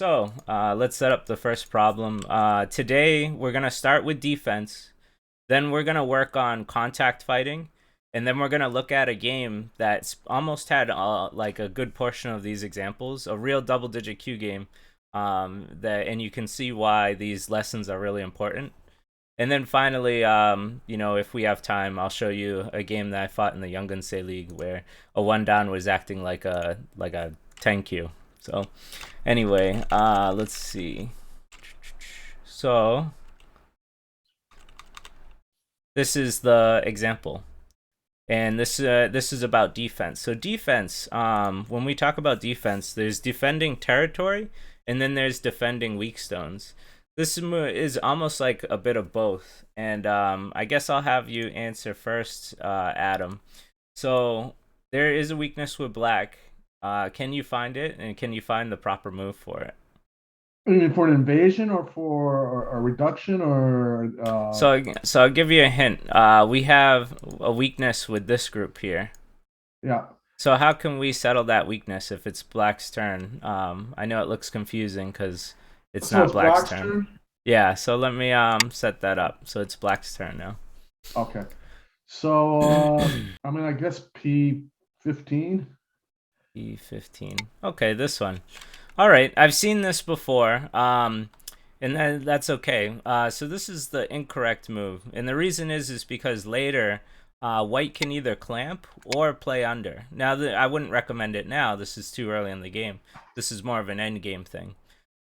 Let's set up the first problem. Today, we're going to start with defense. Then we're going to work on contact fighting. And then we're going to look at a game that's almost had like a good portion of these examples, a real double-digit Q game. And you can see why these lessons are really important. And then finally, if we have time, I'll show you a game that I fought in the Younggunsei League where a one down was acting like a 10Q. So anyway, let's see. So this is the example. And this is about defense. So defense, when we talk about defense, there's defending territory, and then there's defending weak stones. This is almost like a bit of both. And I guess I'll have you answer first, Adam. So there is a weakness with black. Can you find it, and can you find the proper move for it? You mean for an invasion or for a reduction or So I'll give you a hint. We have a weakness with this group here. yeah. So how can we settle that weakness if it's black's turn? I know it looks confusing because it's So not it's black's black's turn. turn? Yeah, so let me set that up. So it's black's turn now. Okay. So I mean I guess P15. E15. Okay, this one. All right, I've seen this before. And that's okay. So this is the incorrect move, and the reason is because later, white can either clamp or play under. Now, I wouldn't recommend it now. This is too early in the game. This is more of an end game thing.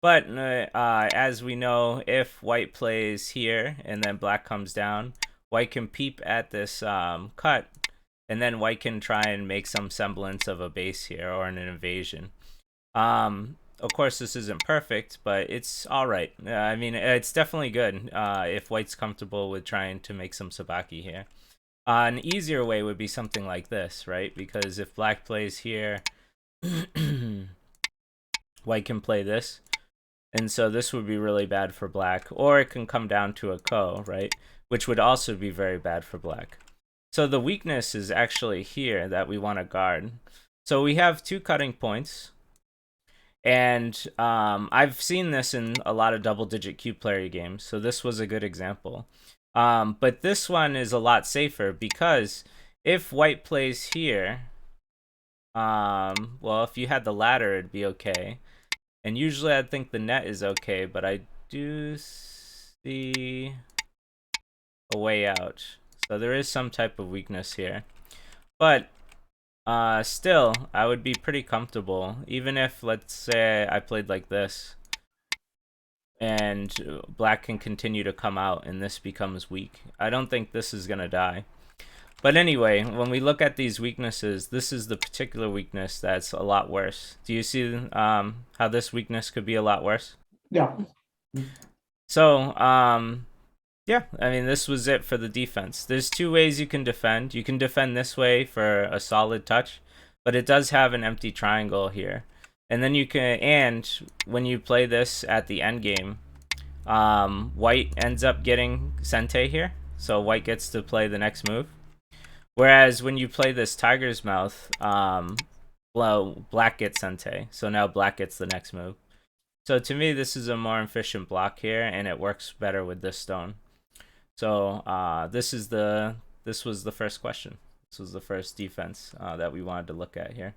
But as we know, if white plays here and then black comes down, white can peep at this cut, and then white can try and make some semblance of a base here or an invasion. Of course, this isn't perfect, but it's all right. I mean, it's definitely good if white's comfortable with trying to make some sabaki here. An easier way would be something like this, right? Because if black plays here, white can play this. And so this would be really bad for black. Or it can come down to a ko, right? Which would also be very bad for black. So the weakness is actually here that we want to guard. So we have two cutting points. And I've seen this in a lot of double-digit cube player games, so this was a good example. But this one is a lot safer because if white plays here, well, if you had the ladder, it'd be okay. And usually I'd think the net is okay, but I do see a way out. So there is some type of weakness here. But still, I would be pretty comfortable, even if, let's say, I played like this, and black can continue to come out, and this becomes weak. I don't think this is gonna die. But anyway, when we look at these weaknesses, this is the particular weakness that's a lot worse. Do you see how this weakness could be a lot worse? Yeah. So, yeah, I mean, this was it for the defense. There's two ways you can defend. You can defend this way for a solid touch, but it does have an empty triangle here. And then you can, and when you play this at the end game, white ends up getting sente here. So white gets to play the next move. Whereas when you play this tiger's mouth, well, black gets sente. So now black gets the next move. So to me, this is a more efficient block here, and it works better with this stone. So this was the first question. This was the first defense that we wanted to look at here.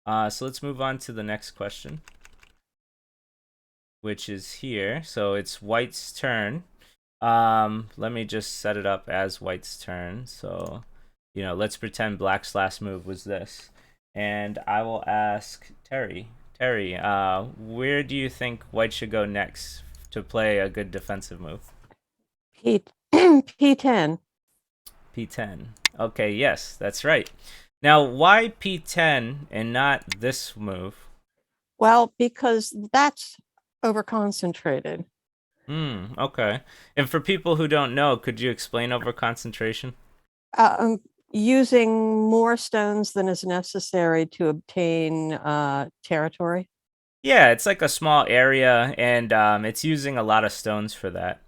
So let's move on to the next question, which is here. So it's white's turn. Let me just set it up as white's turn. So, let's pretend black's last move was this. And I will ask Terry. Terry, where do you think white should go next to play a good defensive move? P P10. P10. Okay, yes, that's right. Now, why P10 and not this move? Well, because that's over concentrated. Okay. And for people who don't know, could you explain over concentration? Using more stones than is necessary to obtain territory. Yeah, it's like a small area, and it's using a lot of stones for that.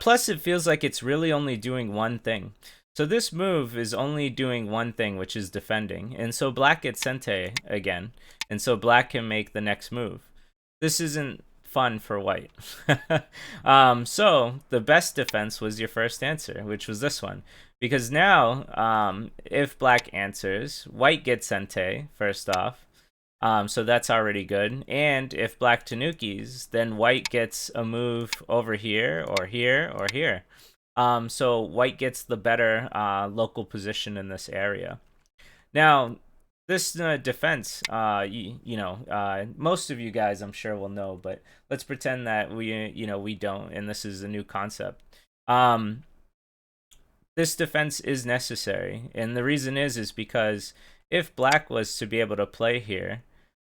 Plus, it feels like it's really only doing one thing. So this move is only doing one thing, which is defending. And so black gets sente again. And so black can make the next move. this isn't fun for white. So the best defense was your first answer, which was this one. Because now, if black answers, white gets Sente, first off. So that's already good. And if black tanukis, then white gets a move over here, or here, or here. So white gets the better local position in this area. Now, this defense, most of you guys I'm sure will know, but let's pretend that we don't, and this is a new concept. This defense is necessary, and the reason is because if black was to be able to play here,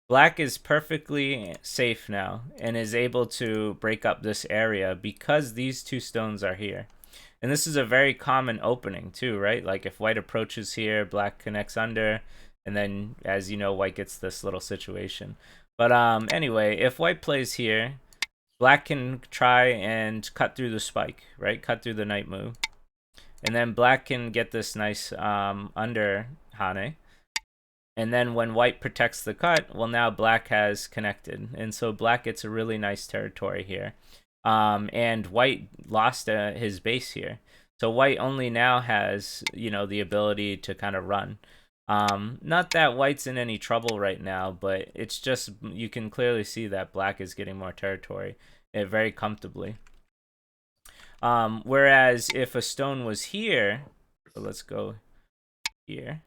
black is perfectly safe now and is able to break up this area because these two stones are here. And this is a very common opening too, right? Like if white approaches here, black connects under, and then as you know, white gets this little situation. But anyway, if white plays here, black can try and cut through the spike, right? Cut through the knight move. And then black can get this nice under Hane. And then when white protects the cut, well, now black has connected. And so black gets a really nice territory here. And white lost his base here. So white only now has, the ability to kind of run. Not that white's in any trouble right now, but it's just, you can clearly see that black is getting more territory very comfortably. Whereas if a stone was here, so let's go here,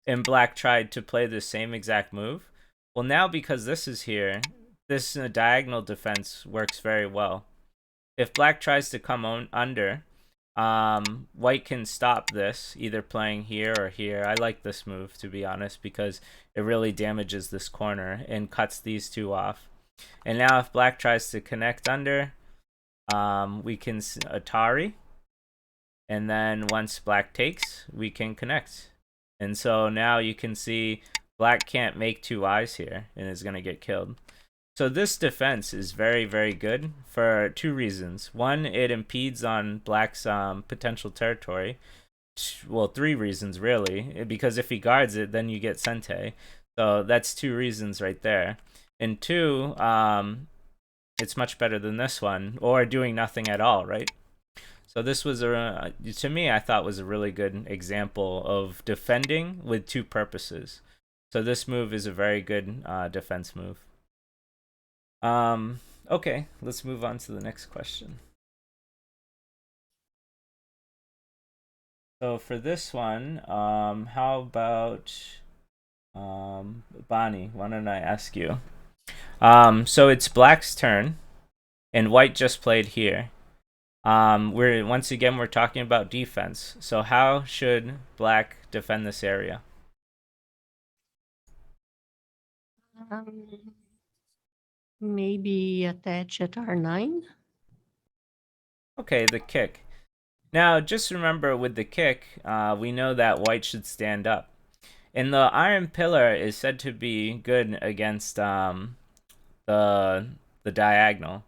and black tried to play the same exact move, well, now because this is here, this diagonal defense works very well. If black tries to come under, white can stop this, either playing here or here. I like this move, to be honest, because it really damages this corner and cuts these two off. And now if black tries to connect under, we can Atari, and then once black takes, we can connect. And so now you can see black can't make two eyes here and is going to get killed. So this defense is very, very good for two reasons. One, it impedes on black's potential territory. Well, three reasons, really. Because if he guards it, then you get Sente. So that's two reasons right there. And two, it's much better than this one, or doing nothing at all, right? So this was, to me, I thought was a really good example of defending with two purposes. So this move is a very good defense move. Okay, let's move on to the next question. So for this one, how about Bonnie? Why don't I ask you? So it's black's turn, and white just played here. We're talking about defense. So how should black defend this area? Maybe attach at R9. Okay, the kick. Now, just remember with the kick, we know that white should stand up. And the iron pillar is said to be good against the diagonal.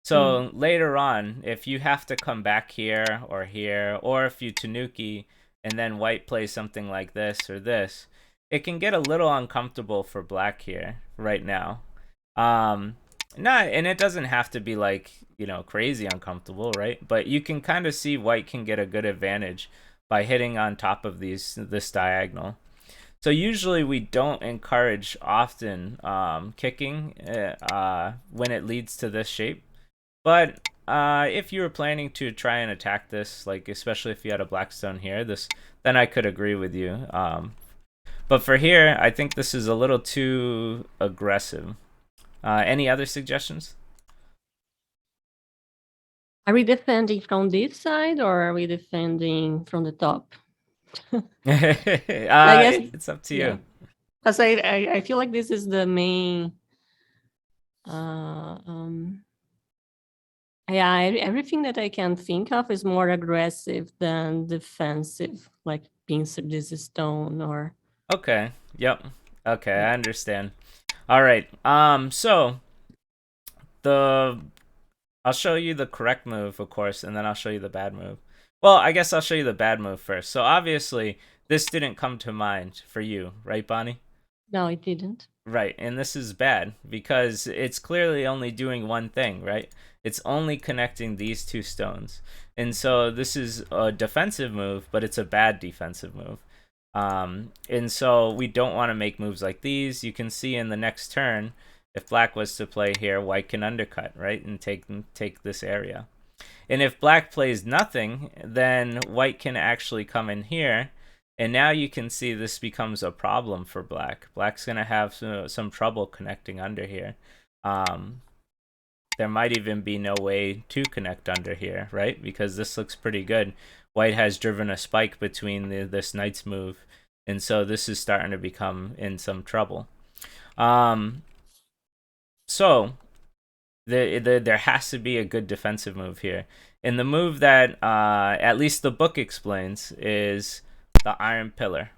So later on, if you have to come back here, or if you tanuki and then white plays something like this or this, it can get a little uncomfortable for black here right now. And it doesn't have to be like, crazy uncomfortable, right? But you can kind of see white can get a good advantage by hitting on top of this diagonal. So usually we don't encourage often kicking when it leads to this shape. But if you were planning to try and attack this, like especially if you had a black stone here, then I could agree with you. But for here, I think this is a little too aggressive. Any other suggestions? Are we defending from this side or are we defending from the top? It's up to you. Because I feel like this is the main. Yeah, everything that I can think of is more aggressive than defensive, like pincer this stone or. Okay. Yep. Okay, I understand. All right. So I'll show you the correct move, of course, and then I'll show you the bad move. Well, I guess I'll show you the bad move first. So obviously, this didn't come to mind for you, right, Bonnie? No, it didn't. Right, and this is bad because it's clearly only doing one thing, right? It's only connecting these two stones. And so this is a defensive move, but it's a bad defensive move. And so we don't want to make moves like these. You can see in the next turn, if black was to play here, white can undercut, right? And take this area. And if black plays nothing, then white can actually come in here. And now you can see this becomes a problem for black. Black's going to have some trouble connecting under here. There might even be no way to connect under here, right? Because this looks pretty good. White has driven a spike between this knight's move. And so this is starting to become in some trouble. So there has to be a good defensive move here. And the move that at least the book explains is the iron pillar.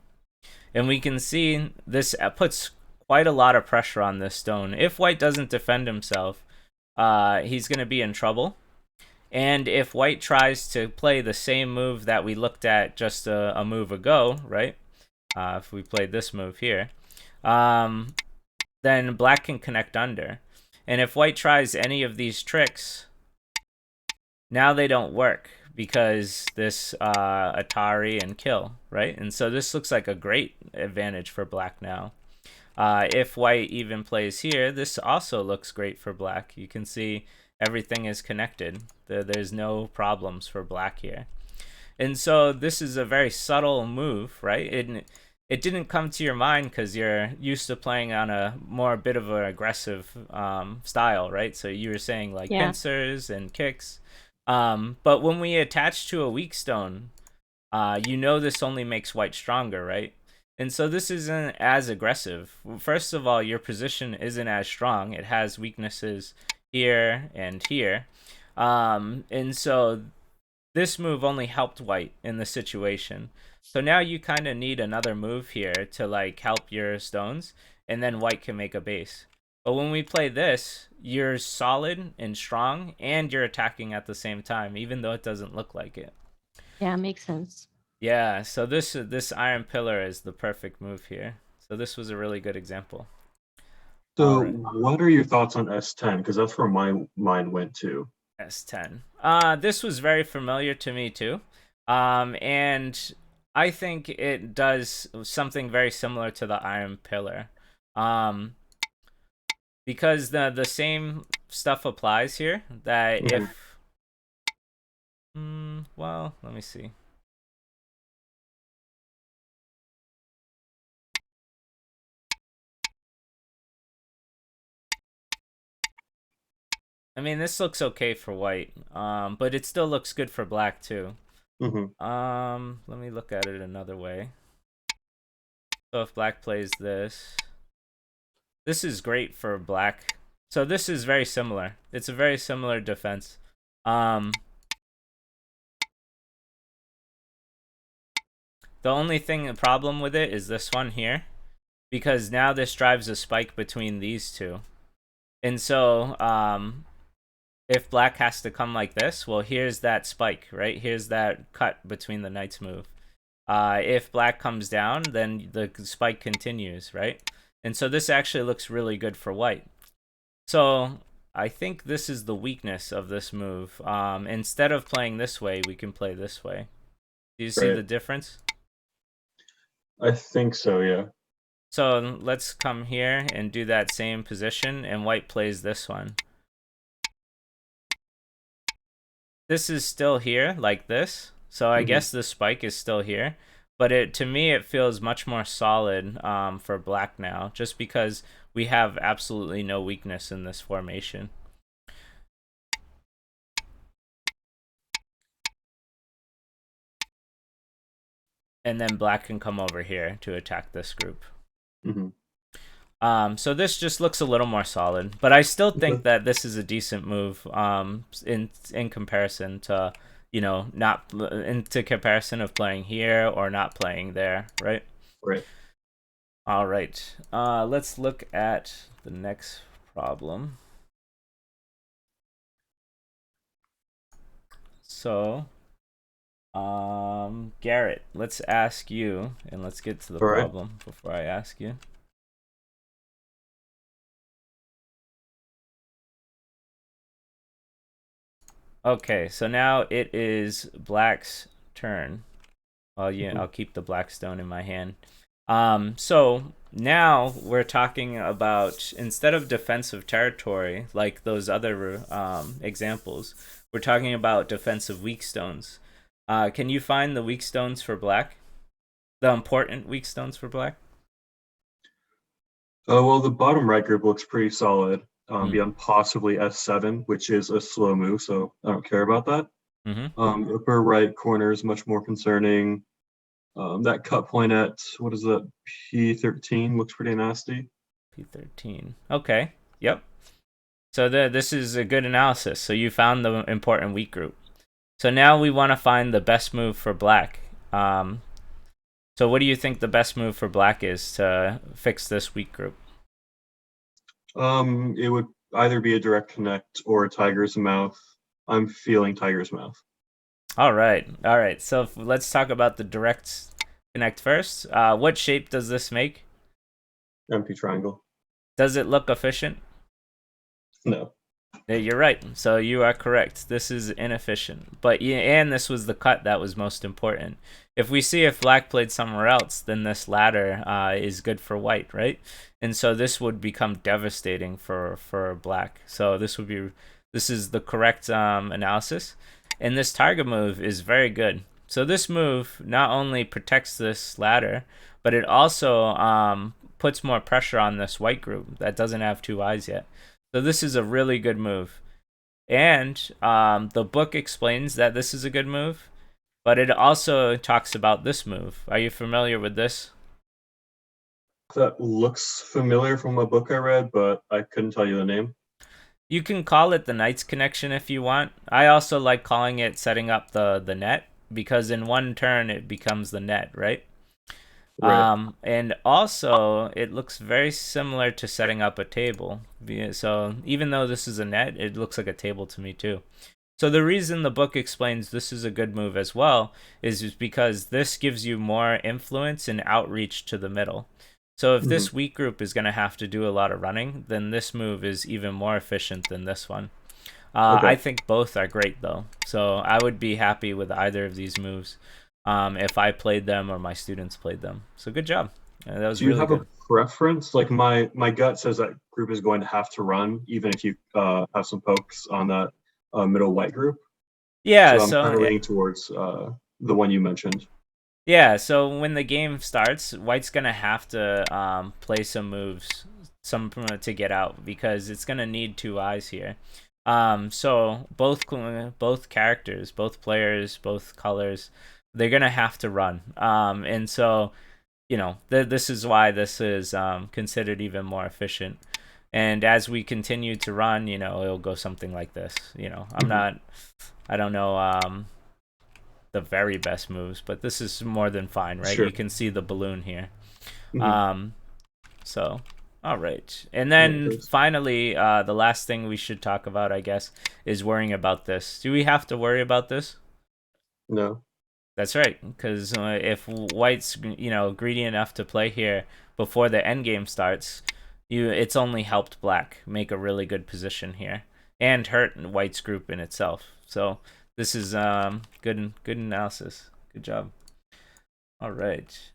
And we can see this puts quite a lot of pressure on this stone. If white doesn't defend himself, he's going to be in trouble. And if white tries to play the same move that we looked at just a move ago, right? If we played this move here, then black can connect under. And if white tries any of these tricks, now they don't work because this Atari and kill, right? And so this looks like a great advantage for black now. If white even plays here, this also looks great for black. You can see everything is connected. There's no problems for black here. And so this is a very subtle move, right? It didn't come to your mind because you're used to playing on a more bit of an aggressive style, right? So you were saying like Yeah. pincers and kicks. But when we attach to a weak stone, you know this only makes white stronger, right? And so this isn't as aggressive. First of all, your position isn't as strong. It has weaknesses here and here. And so this move only helped white in the situation. So now you kind of need another move here to like help your stones, and then white can make a base. But when we play this, you're solid and strong, and you're attacking at the same time, even though it doesn't look like it. Yeah, makes sense. Yeah, so this iron pillar is the perfect move here. So this was a really good example. All So, right, what are your thoughts on S10? Because that's where my mind went to. S10. This was very familiar to me too. And I think it does something very similar to the iron pillar. Um, because the same stuff applies here. That Mhm. if well, let me see. I mean, this looks okay for white. But it still looks good for black too. Mhm. Let me look at it another way. So if black plays this, this is great for black. So this is very similar. It's a very similar defense. The only problem with it is this one here, because now this drives a spike between these two. And so if black has to come like this, well, here's that spike, right? Here's that cut between the knight's move. If black comes down, then the spike continues, right? And so this actually looks really good for white. So I think this is the weakness of this move. Instead of playing this way, we can play this way. Do you see Right. the difference? I think so, yeah. So let's come here and do that same position, and white plays this one. This is still here, like this. So I guess the spike is still here. But to me, it feels much more solid for black now, just because we have absolutely no weakness in this formation. And then black can come over here to attack this group. Mhm. So this just looks a little more solid, but I still think Okay. that this is a decent move in comparison to, not into comparison of playing here or not playing there, right? Right. All right. Let's look at the next problem. So, Garrett, let's ask you, and let's get to the All right. problem before I ask you. Okay, so now it is black's turn. Well, yeah, Mhm. I'll keep the black stone in my hand. So now we're talking about, instead of defensive territory like those other examples, we're talking about defensive weak stones. Can you find the weak stones for black? The important weak stones for black? Well, the bottom right group looks pretty solid. Mm. Beyond possibly S7, which is a slow move, so I don't care about that. Mm-hmm. Upper right corner is much more concerning. That cut point at what is that, P13 looks pretty nasty. P13. Okay. Yep. So this is a good analysis. So you found the important weak group. So now we want to find the best move for black. So what do you think the best move for black is to fix this weak group? It would either be a direct connect or a tiger's mouth. I'm feeling tiger's mouth. All right. All right. So let's talk about the direct connect first. What shape does this make? Empty triangle. Does it look efficient? No. Yeah, you're right. So you are correct. This is inefficient. But yeah, and this was the cut that was most important. If we see if black played somewhere else, then this ladder is good for white, right? And so this would become devastating for black. So this is the correct analysis. And this target move is very good. So this move not only protects this ladder, but it also puts more pressure on this white group that doesn't have two eyes yet. So this is a really good move. And the book explains that this is a good move, but it also talks about this move. Are you familiar with this? That looks familiar from a book I read, but I couldn't tell you the name. You can call it the Knight's Connection if you want. I also like calling it setting up the net, because in one turn it becomes the net, right? Right. And also it looks very similar to setting up a table. So even though this is a net, it looks like a table to me too. So the reason the book explains this is a good move as well is because this gives you more influence and outreach to the middle. So if Mhm. this weak group is going to have to do a lot of running, then this move is even more efficient than this one. I Okay. think both are great though. So I would be happy with either of these moves if I played them or my students played them. So good job. That was Do you really have a good. preference? Like my gut says that group is going to have to run, even if you have some pokes on that middle white group. Yeah, So I'm so kind of leaning towards the one you mentioned. yeah, so when the game starts, White's gonna have to play some moves, some to get out, because it's gonna need two eyes here. So both characters, both players, both colors, they're gonna have to run. And so this is why this is considered even more efficient. And as we continue to run, it'll go something like this. Mhm. I don't know the very best moves, but this is more than fine, right? Sure. You can see the balloon here. Mhm. Um, so, all right. And Yeah, then thanks. finally, the last thing we should talk about, I guess, is worrying about this. Do we have to worry about this? No. That's right, because if White's greedy enough to play here before the end game starts, it's only helped Black make a really good position here and hurt White's group in itself. So this is good analysis. Good job. All right.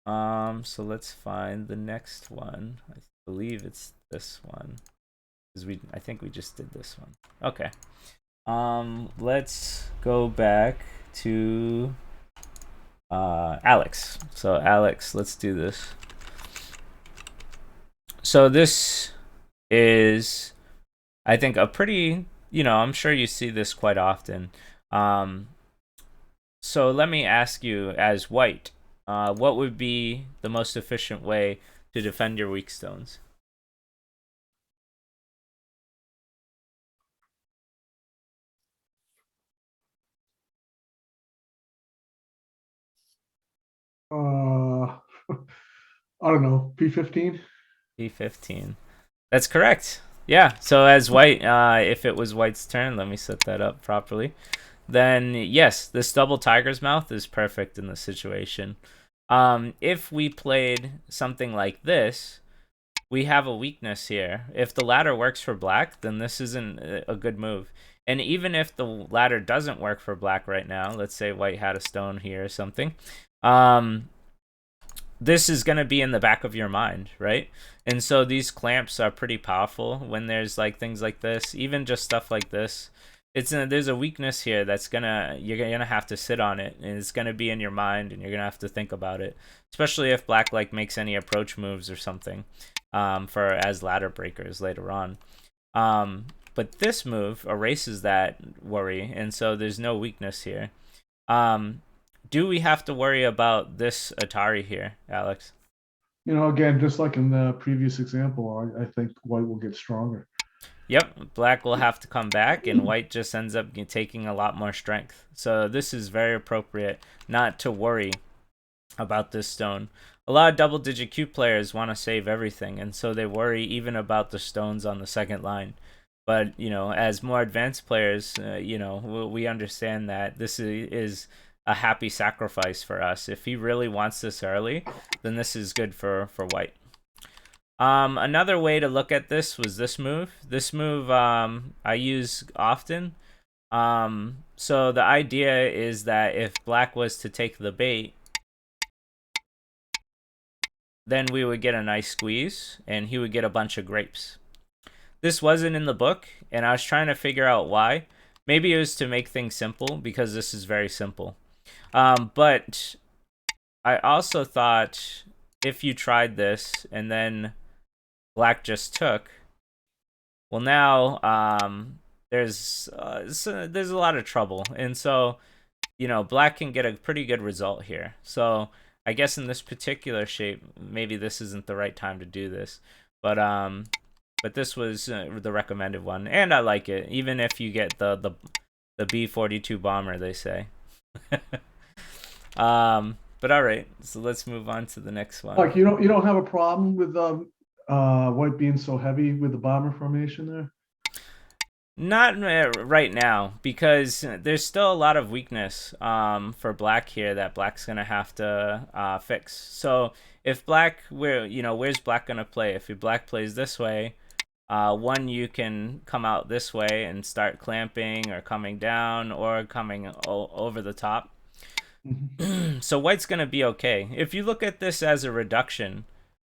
So let's find the next one. I believe it's this one, because I think we just did this one. Okay. Let's go back to Alex. So Alex, let's do this. So this is, I think, a pretty, I'm sure you see this quite often. Um, so let me ask you, as white, what would be the most efficient way to defend your weak stones? Uh, I don't know, P15. P15. That's correct. Yeah. So as white, if it was white's turn, let me set that up properly. Then yes, this double tiger's mouth is perfect in this situation. If we played something like this, we have a weakness here. If the ladder works for black, then this isn't a good move. And even if the ladder doesn't work for black right now, let's say white had a stone here or something, this is going to be in the back of your mind, right? And so these clamps are pretty powerful when there's like things like this, even just stuff like this. There's a weakness here that's you're gonna have to sit on it, and it's gonna be in your mind, and you're gonna have to think about it, especially if black like makes any approach moves or something, for as ladder breakers later on. But this move erases that worry, and so there's no weakness here. Do we have to worry about this Atari here, Alex? Again, just like in the previous example, I think white will get stronger. Yep, black will have to come back, and white just ends up taking a lot more strength. So this is very appropriate not to worry about this stone. A lot of double-digit cube players want to save everything, and so they worry even about the stones on the second line. But, as more advanced players, we understand that this is a happy sacrifice for us. If he really wants this early, then this is good for white. Another way to look at this was this move. This move I use often. So the idea is that if black was to take the bait, then we would get a nice squeeze, and he would get a bunch of grapes. This wasn't in the book, and I was trying to figure out why. Maybe it was to make things simple, because this is very simple. But I also thought if you tried this and then black just took, well, now there's a lot of trouble, and so black can get a pretty good result here. So I guess in this particular shape, maybe this isn't the right time to do this, but this was the recommended one, and I like it, even if you get the B-42 bomber, they say. But all right, so let's move on to the next one. Like you don't have a problem with white being so heavy with the bomber formation there? Not right now, because there's still a lot of weakness for black here that black's gonna have to fix. So if black, where's black gonna play? If black plays this way, one, you can come out this way and start clamping or coming down or coming over the top. So white's going to be okay. If you look at this as a reduction,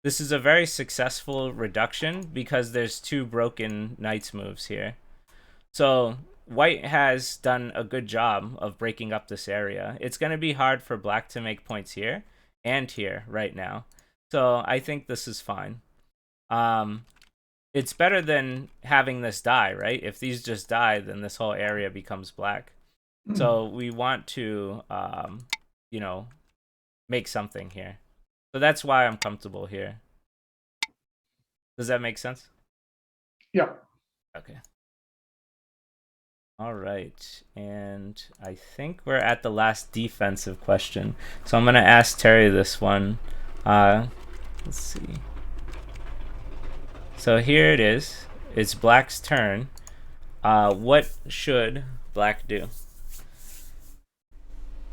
this is a very successful reduction because there's two broken knight's moves here. So white has done a good job of breaking up this area. It's going to be hard for black to make points here and here right now. So I think this is fine. It's better than having this die, right? If these just die, then this whole area becomes black. So we want to, make something here. So that's why I'm comfortable here. Does that make sense? Yeah. Okay. All right. And I think we're at the last defensive question. So I'm going to ask Terry this one. Let's see. So here it is. It's black's turn. What should black do?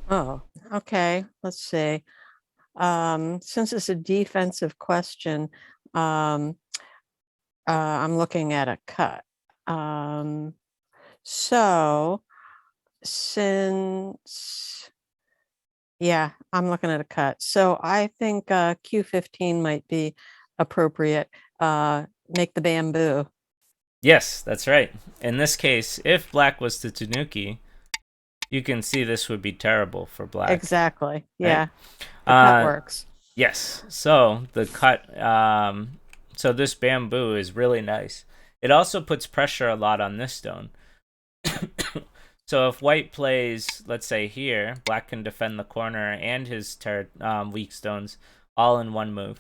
Oh, okay. Let's see. Since it's a defensive question, I'm looking at a cut. So yeah, I'm looking at a cut. So I think Q15 might be appropriate. Make the bamboo. Yes, that's right. In this case, if black was to Tanuki, you can see this would be terrible for black. Exactly. Yeah. Right? The cut works. Yes. So the cut, so this bamboo is really nice. It also puts pressure a lot on this stone. So if white plays, let's say here, black can defend the corner and his weak stones all in one move.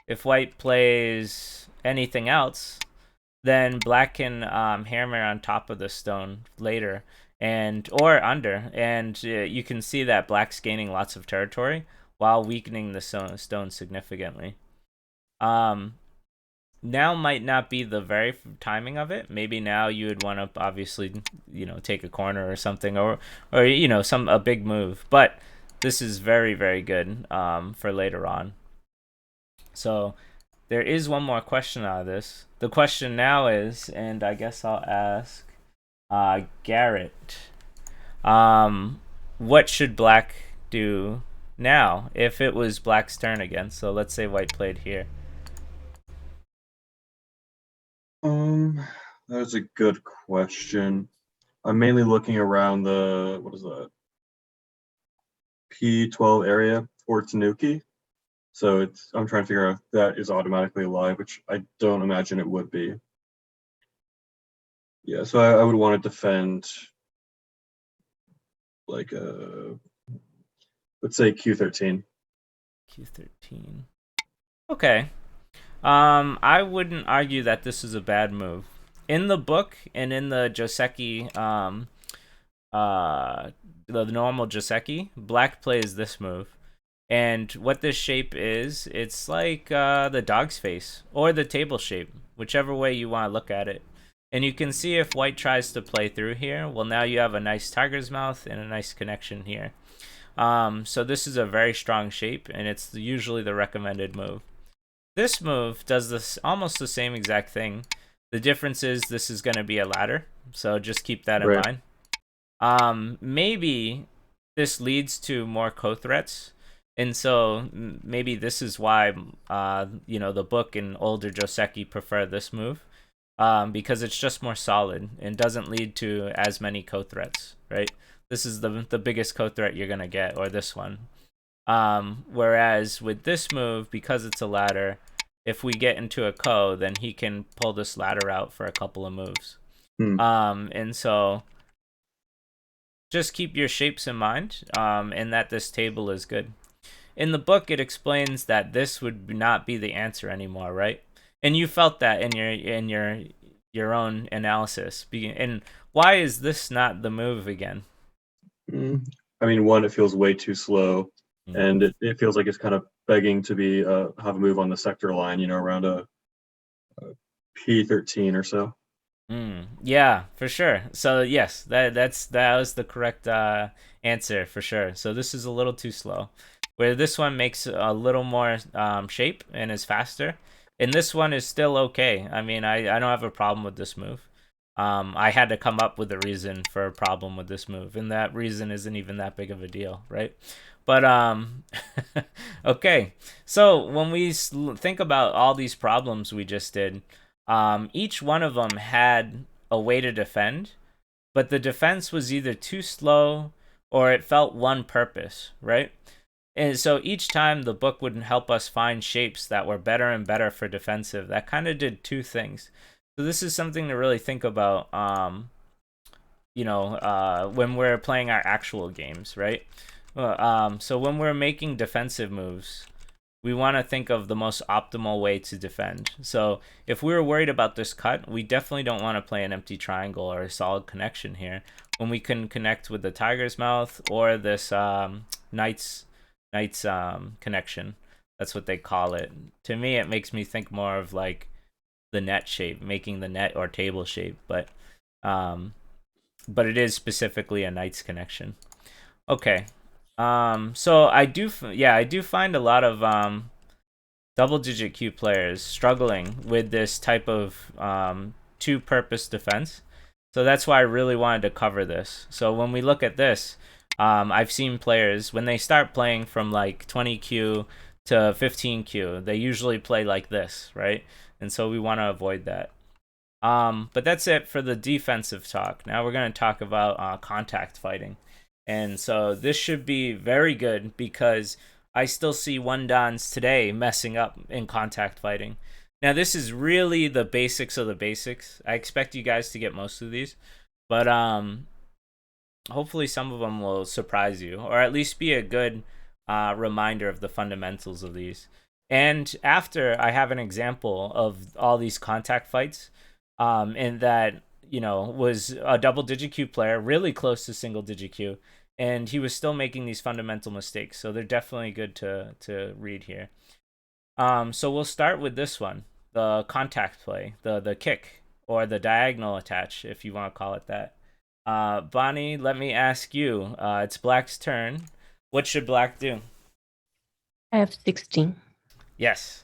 If white plays anything else, then black can hammer on top of the stone later or under, and you can see that black's gaining lots of territory while weakening the stone significantly. Now might not be the very timing of it. Maybe now you would want to obviously, take a corner or something, or a big move. But this is very, very good for later on. So there is one more question out of this. The question now is, and I guess I'll ask Garrett. What should black do now if it was black's turn again? So let's say white played here. That's a good question. I'm mainly looking around the, what is that? P12 area for Tanuki. So I'm trying to figure out if that is automatically alive, which I don't imagine it would be. Yeah, so I would want to defend like let's say Q13. Q13. Okay. I wouldn't argue that this is a bad move. In the book and in the Joseki, the normal Joseki, black plays this move. And what this shape is, it's like the dog's face or the table shape, whichever way you want to look at it. And you can see if white tries to play through here, well, now you have a nice tiger's mouth and a nice connection here. So this is a very strong shape, and it's usually the recommended move. This move does this almost the same exact thing. The difference is this is going to be a ladder, so just keep that in Right. mind. Maybe this leads to more co-threats, and so maybe this is why the book and older Joseki prefer this move, because it's just more solid and doesn't lead to as many co-threats, right? This is the biggest co-threat you're gonna get, or this one. Whereas with this move, because it's a ladder, if we get into a ko, then he can pull this ladder out for a couple of moves. And so just keep your shapes in mind, and that this table is good. In the book, it explains that this would not be the answer anymore, right? And you felt that in your own analysis. And why is this not the move again? I mean, one, it feels way too slow, and it feels like it's kind of begging to be have a move on the sector line, around a P13 or so. Yeah, for sure. So yes, that was the correct answer for sure. So this is a little too slow. Where this one makes a little more shape and is faster, and this one is still okay. I mean, I don't have a problem with this move. I had to come up with a reason for a problem with this move, and that reason isn't even that big of a deal, right? But okay. So when we think about all these problems we just did, each one of them had a way to defend, but the defense was either too slow or it felt one purpose, right? And so each time the book would help us find shapes that were better and better for defensive. That kind of did two things. So this is something to really think about, when we're playing our actual games, right? So when we're making defensive moves, we want to think of the most optimal way to defend. So if we were worried about this cut, we definitely don't want to play an empty triangle or a solid connection here when we can connect with the tiger's mouth or this knight's connection. That's what they call it. To me, it makes me think more of like the net shape, making the net or table shape, but it is specifically a knight's connection. Okay. So I do find a lot of double-digit Q players struggling with this type of two-purpose defense. So that's why I really wanted to cover this. So when we look at this, I've seen players, when they start playing from like 20Q to 15Q, they usually play like this, right? And so we want to avoid that. But that's it for the defensive talk. Now we're going to talk about contact fighting. And so this should be very good because I still see one-dans today messing up in contact fighting. Now this is really the basics of the basics. I expect you guys to get most of these, but hopefully some of them will surprise you, or at least be a good reminder of the fundamentals of these. And after, I have an example of all these contact fights, and that was a double-digit Q player, really close to single-digit Q, and he was still making these fundamental mistakes. So they're definitely good to read here. So we'll start with this one, the contact play, the kick, or the diagonal attach, if you want to call it that. Bonnie, let me ask you. It's black's turn. What should black do? I have 16. Yes.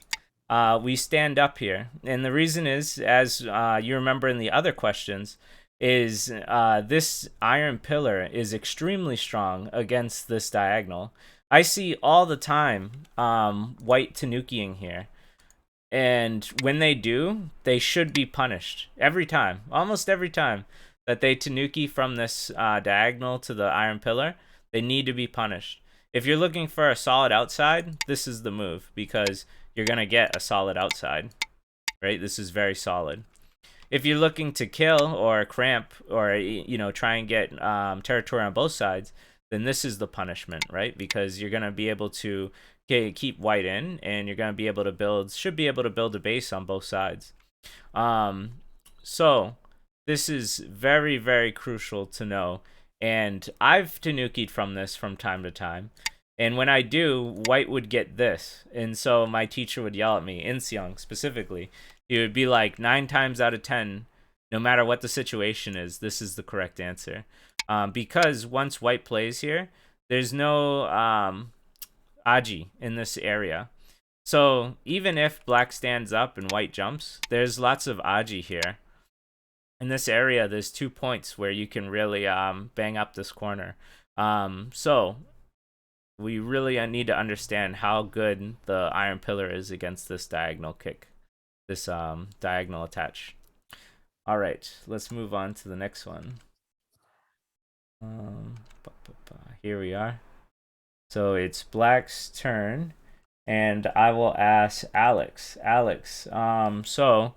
We stand up here. And the reason is, as you remember in the other questions, is this iron pillar is extremely strong against this diagonal. I see all the time white tanukiing here. And when they do, they should be punished. Every time. Almost every time that they tanuki from this diagonal to the iron pillar, they need to be punished. If you're looking for a solid outside, this is the move, because you're going to get a solid outside. Right? This is very solid. If you're looking to kill or cramp or, you know, try and get territory on both sides, then this is the punishment, right? Because you're going to be able to keep white in, and you're going to be able to should be able to build a base on both sides. So this is very, very crucial to know. And I've tanukied from this from time to time. And when I do, white would get this. And so my teacher would yell at me, Inseong specifically. He would be like, 9 times out of 10, no matter what the situation is, this is the correct answer. Because once white plays here, there's no aji in this area. So even if black stands up and white jumps, there's lots of aji here. In this area, there's 2 points where you can really bang up this corner. So we really need to understand how good the iron pillar is against this diagonal kick, this diagonal attach. All right, let's move on to the next one. Here we are. So it's black's turn, and I will ask Alex. Alex, so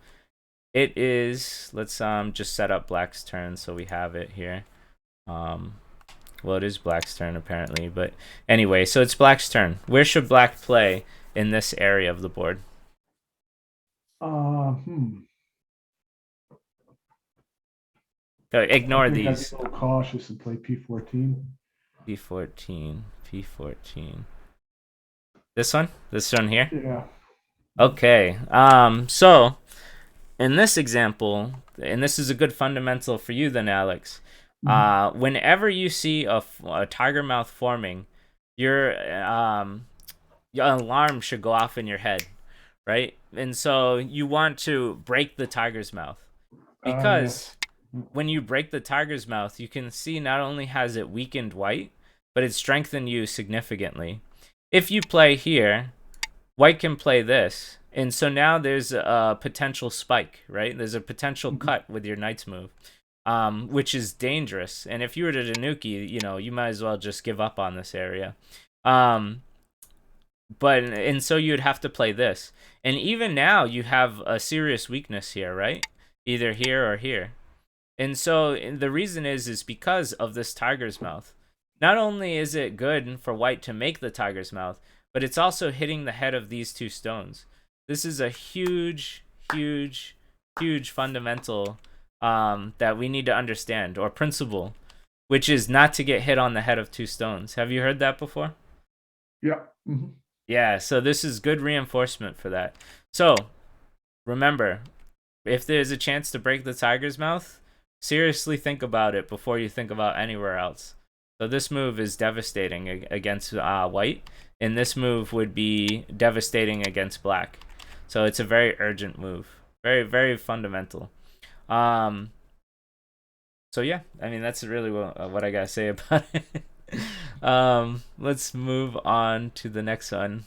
it is, let's just set up black's turn so we have it here. Well, it is black's turn apparently, but anyway, so it's black's turn. Where should black play in this area of the board? Ignore I think these. I'd be a little cautious and play P14. P14, P14. This one here? Yeah. Okay. So in this example, and this is a good fundamental for you then, Alex. Whenever you see a tiger mouth forming, your alarm should go off in your head, right? And so you want to break the tiger's mouth, because when you break the tiger's mouth, you can see not only has it weakened white, but it strengthened you significantly. If you play here, white can play this, and so now there's a potential spike, right? There's a potential cut with your knight's move, which is dangerous. And if you were to tanuki, you know, you might as well just give up on this area. And so you'd have to play this. And even now you have a serious weakness here, right? Either here or here. And so the reason is because of this tiger's mouth. Not only is it good for white to make the tiger's mouth, but it's also hitting the head of these 2 stones. This is a huge, huge, huge fundamental that we need to understand, or principle, which is not to get hit on the head of 2 stones. Have you heard that before? Yeah. Yeah, so this is good reinforcement for that. So remember, if there's a chance to break the tiger's mouth, seriously think about it before you think about anywhere else. So this move is devastating against white, and this move would be devastating against black. So it's a very urgent move, very, very fundamental. So yeah, I mean, that's really what I gotta say about it. Let's move on to the next one.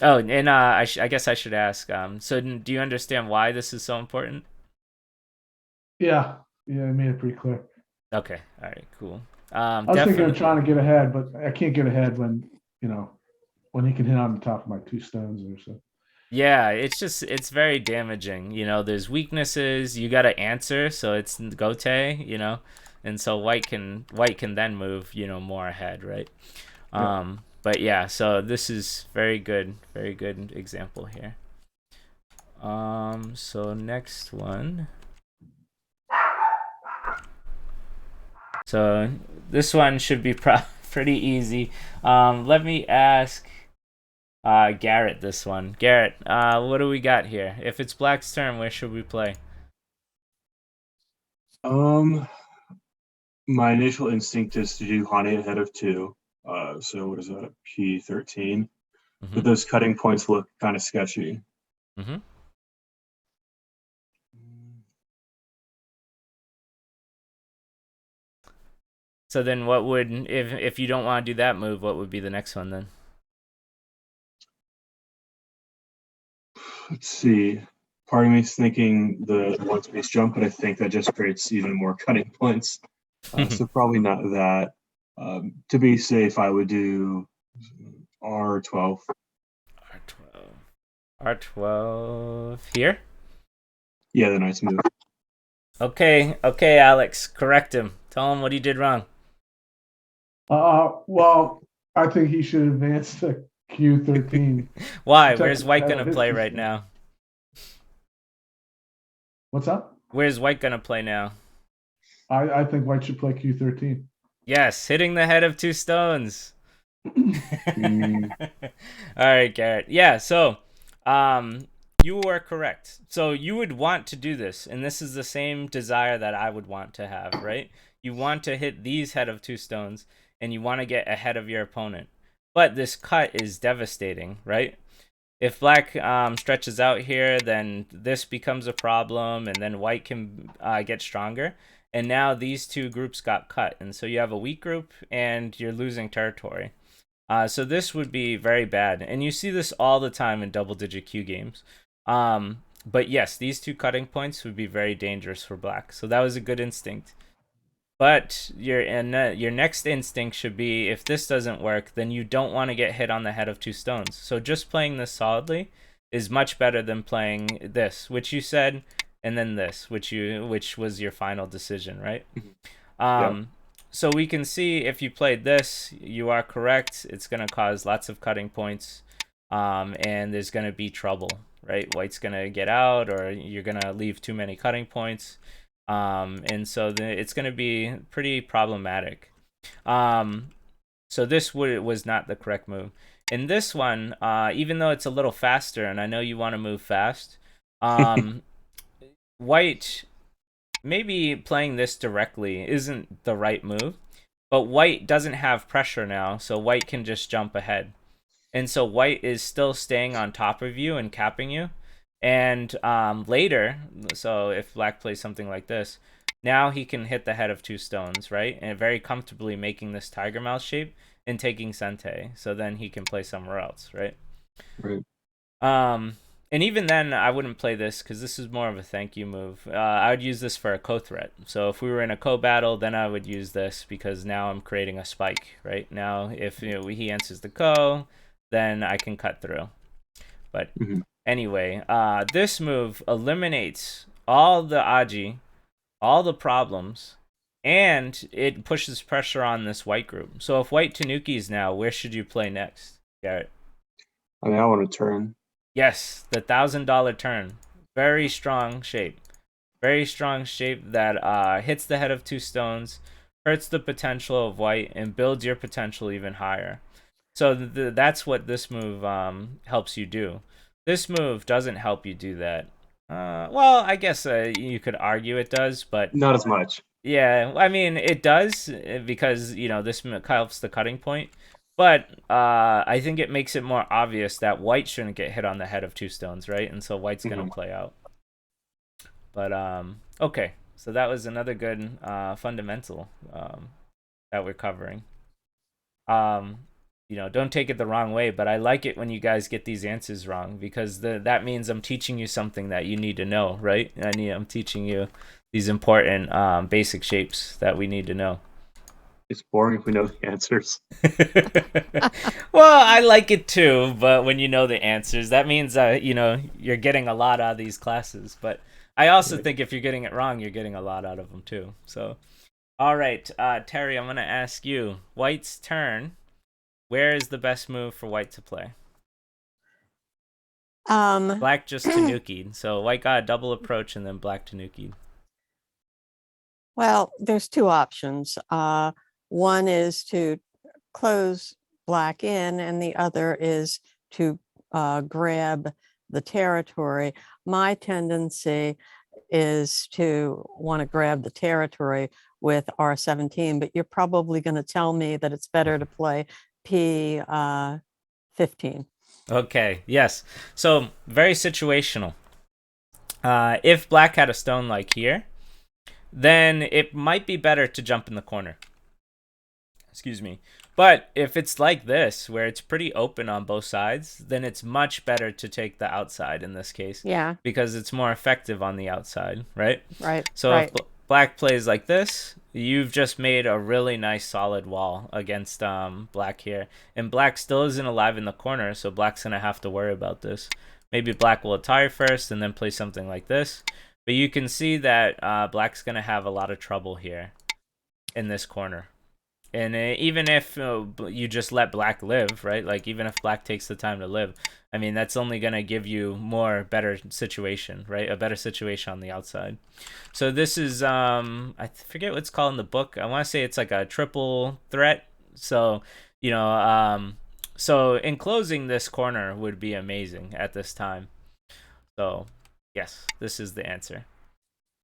Oh, and I guess I should ask, so do you understand why this is so important? Yeah. Yeah, I made it pretty clear. Okay. All right, cool. I was thinking of trying to get ahead, but I can't get ahead when, you know, when he can hit on the top of my 2 stones or so. Yeah, it's very damaging. You know, there's weaknesses. You got to answer, so it's gote, you know, and so white can then move, you know, more ahead, right? Yeah. But yeah, so this is very good example here. So next one. So this one should be pretty easy. Let me ask Garrett this one. Garrett, what do we got here? If it's black's turn, where should we play? My initial instinct is to do Hane ahead of 2. So what is that? P13. But those cutting points look kind of sketchy. So then what would, if you don't want to do that move, what would be the next one then? Let's see. Part of me is thinking the one space jump, but I think that just creates even more cutting points. So probably not that. To be safe, I would do R12. R12. R12 here? Yeah, the knight's move. Okay, Alex, correct him. Tell him what he did wrong. Well, I think he should advance to Q13. Why? Protect Where's the white head gonna of his play two right stones. now? What's up? Where's white gonna play now? I think white should play Q13. Yes, hitting the head of 2 stones. Mm. All right, Garrett. Yeah, so you were correct. So you would want to do this, and this is the same desire that I would want to have, right? You want to hit these head of 2 stones, and you want to get ahead of your opponent. But this cut is devastating, right? If black stretches out here, then this becomes a problem, and then white can get stronger. And now these two groups got cut, and so you have a weak group, and you're losing territory. So this would be very bad, and you see this all the time in double-digit Q games. But yes, these 2 cutting points would be very dangerous for black. So that was a good instinct. But your next instinct should be, if this doesn't work, then you don't want to get hit on the head of 2 stones. So just playing this solidly is much better than playing this, which you said, and then this, which was your final decision, right? Yep. So we can see if you played this, you are correct. It's going to cause lots of cutting points, and there's going to be trouble, right? White's going to get out, or you're going to leave too many cutting points. And so it's going to be pretty problematic. So this was not the correct move. In this one, even though it's a little faster, and I know you want to move fast, white, maybe playing this directly isn't the right move, but white doesn't have pressure now, so white can just jump ahead. And so white is still staying on top of you and capping you. And later, so if black plays something like this, now he can hit the head of 2 stones, right? And very comfortably making this tiger mouth shape and taking sente. So then he can play somewhere else, right? Right. And even then, I wouldn't play this because this is more of a thank you move. I would use this for a co-threat. So if we were in a co-battle, then I would use this because now I'm creating a spike, right? Now, if he answers the co, then I can cut through. But anyway, this move eliminates all the aji, all the problems, and it pushes pressure on this white group. So if white tanukis now, where should you play next, Garrett? I mean, I want to turn. Yes, the $1,000 turn. Very strong shape. Very strong shape that hits the head of 2 stones, hurts the potential of white, and builds your potential even higher. So that's what this move helps you do. This move doesn't help you do that. Well, I guess you could argue it does, but Not as much. yeah, I mean it does because this helps the cutting point. But I think it makes it more obvious that white shouldn't get hit on the head of 2 stones, right? And so white's gonna play out. But okay, so that was another good fundamental that we're covering. Don't take it the wrong way, but I like it when you guys get these answers wrong because that means I'm teaching you something that you need to know, right? I'm teaching you these important basic shapes that we need to know. It's boring if we know the answers. Well, I like it too, but when you know the answers, that means you're getting a lot out of these classes. But I also think if you're getting it wrong, you're getting a lot out of them too. So, all right, Terry, I'm gonna ask you. White's turn. Where is the best move for white to play? Black just tanuki'd, so white got a double approach and then black tanuki'd. Well, there's 2 options. One is to close black in, and the other is to grab the territory. My tendency is to want to grab the territory with R17, but you're probably going to tell me that it's better to play P15. Okay, yes. So very situational. If black had a stone like here, then it might be better to jump in the corner. Excuse me. But if it's like this, where it's pretty open on both sides, then it's much better to take the outside in this case. Yeah. Because it's more effective on the outside, right? Right. So right. if black plays like this, you've just made a really nice solid wall against black here. And black still isn't alive in the corner, so black's going to have to worry about this. Maybe black will attire first and then play something like this. But you can see that black's going to have a lot of trouble here in this corner. And even if you just let black live, right? Like, even if black takes the time to live, I mean, that's only going to give you better situation, right? A better situation on the outside. So this is, I forget what it's called in the book. I want to say it's like a triple threat. So, you know, so enclosing this corner would be amazing at this time. So, yes, this is the answer.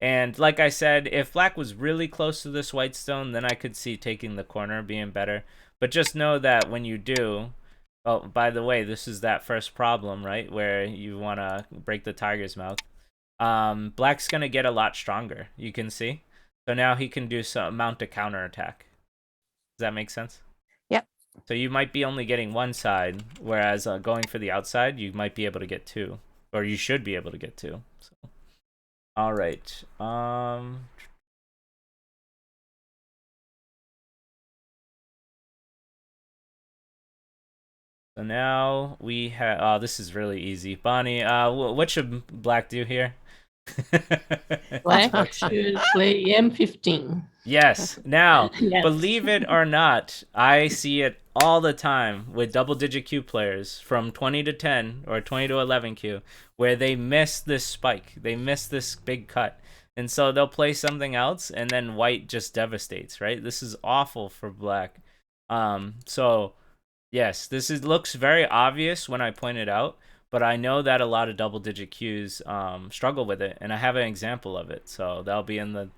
And like I said, if black was really close to this white stone, then I could see taking the corner being better. But just know that when you do, oh, by the way, this is that first problem, right? Where you want to break the tiger's mouth. Black's going to get a lot stronger, you can see. So now he can mount a counterattack. Does that make sense? Yep. So you might be only getting one side, whereas going for the outside, you might be able to get two. Or you should be able to get two. So. All right. So now we have. Oh, this is really easy, Bonnie. What should black do here? Black should play M15. Yes. Now, Yes. believe it or not, I see it all the time with double-digit Q players from 20 to 10 or 20 to 11 Q, where they miss this spike. They miss this big cut. And so they'll play something else, and then white just devastates, right? This is awful for black. So, yes, looks very obvious when I point it out, but I know that a lot of double-digit Qs struggle with it, and I have an example of it. So that'll be in the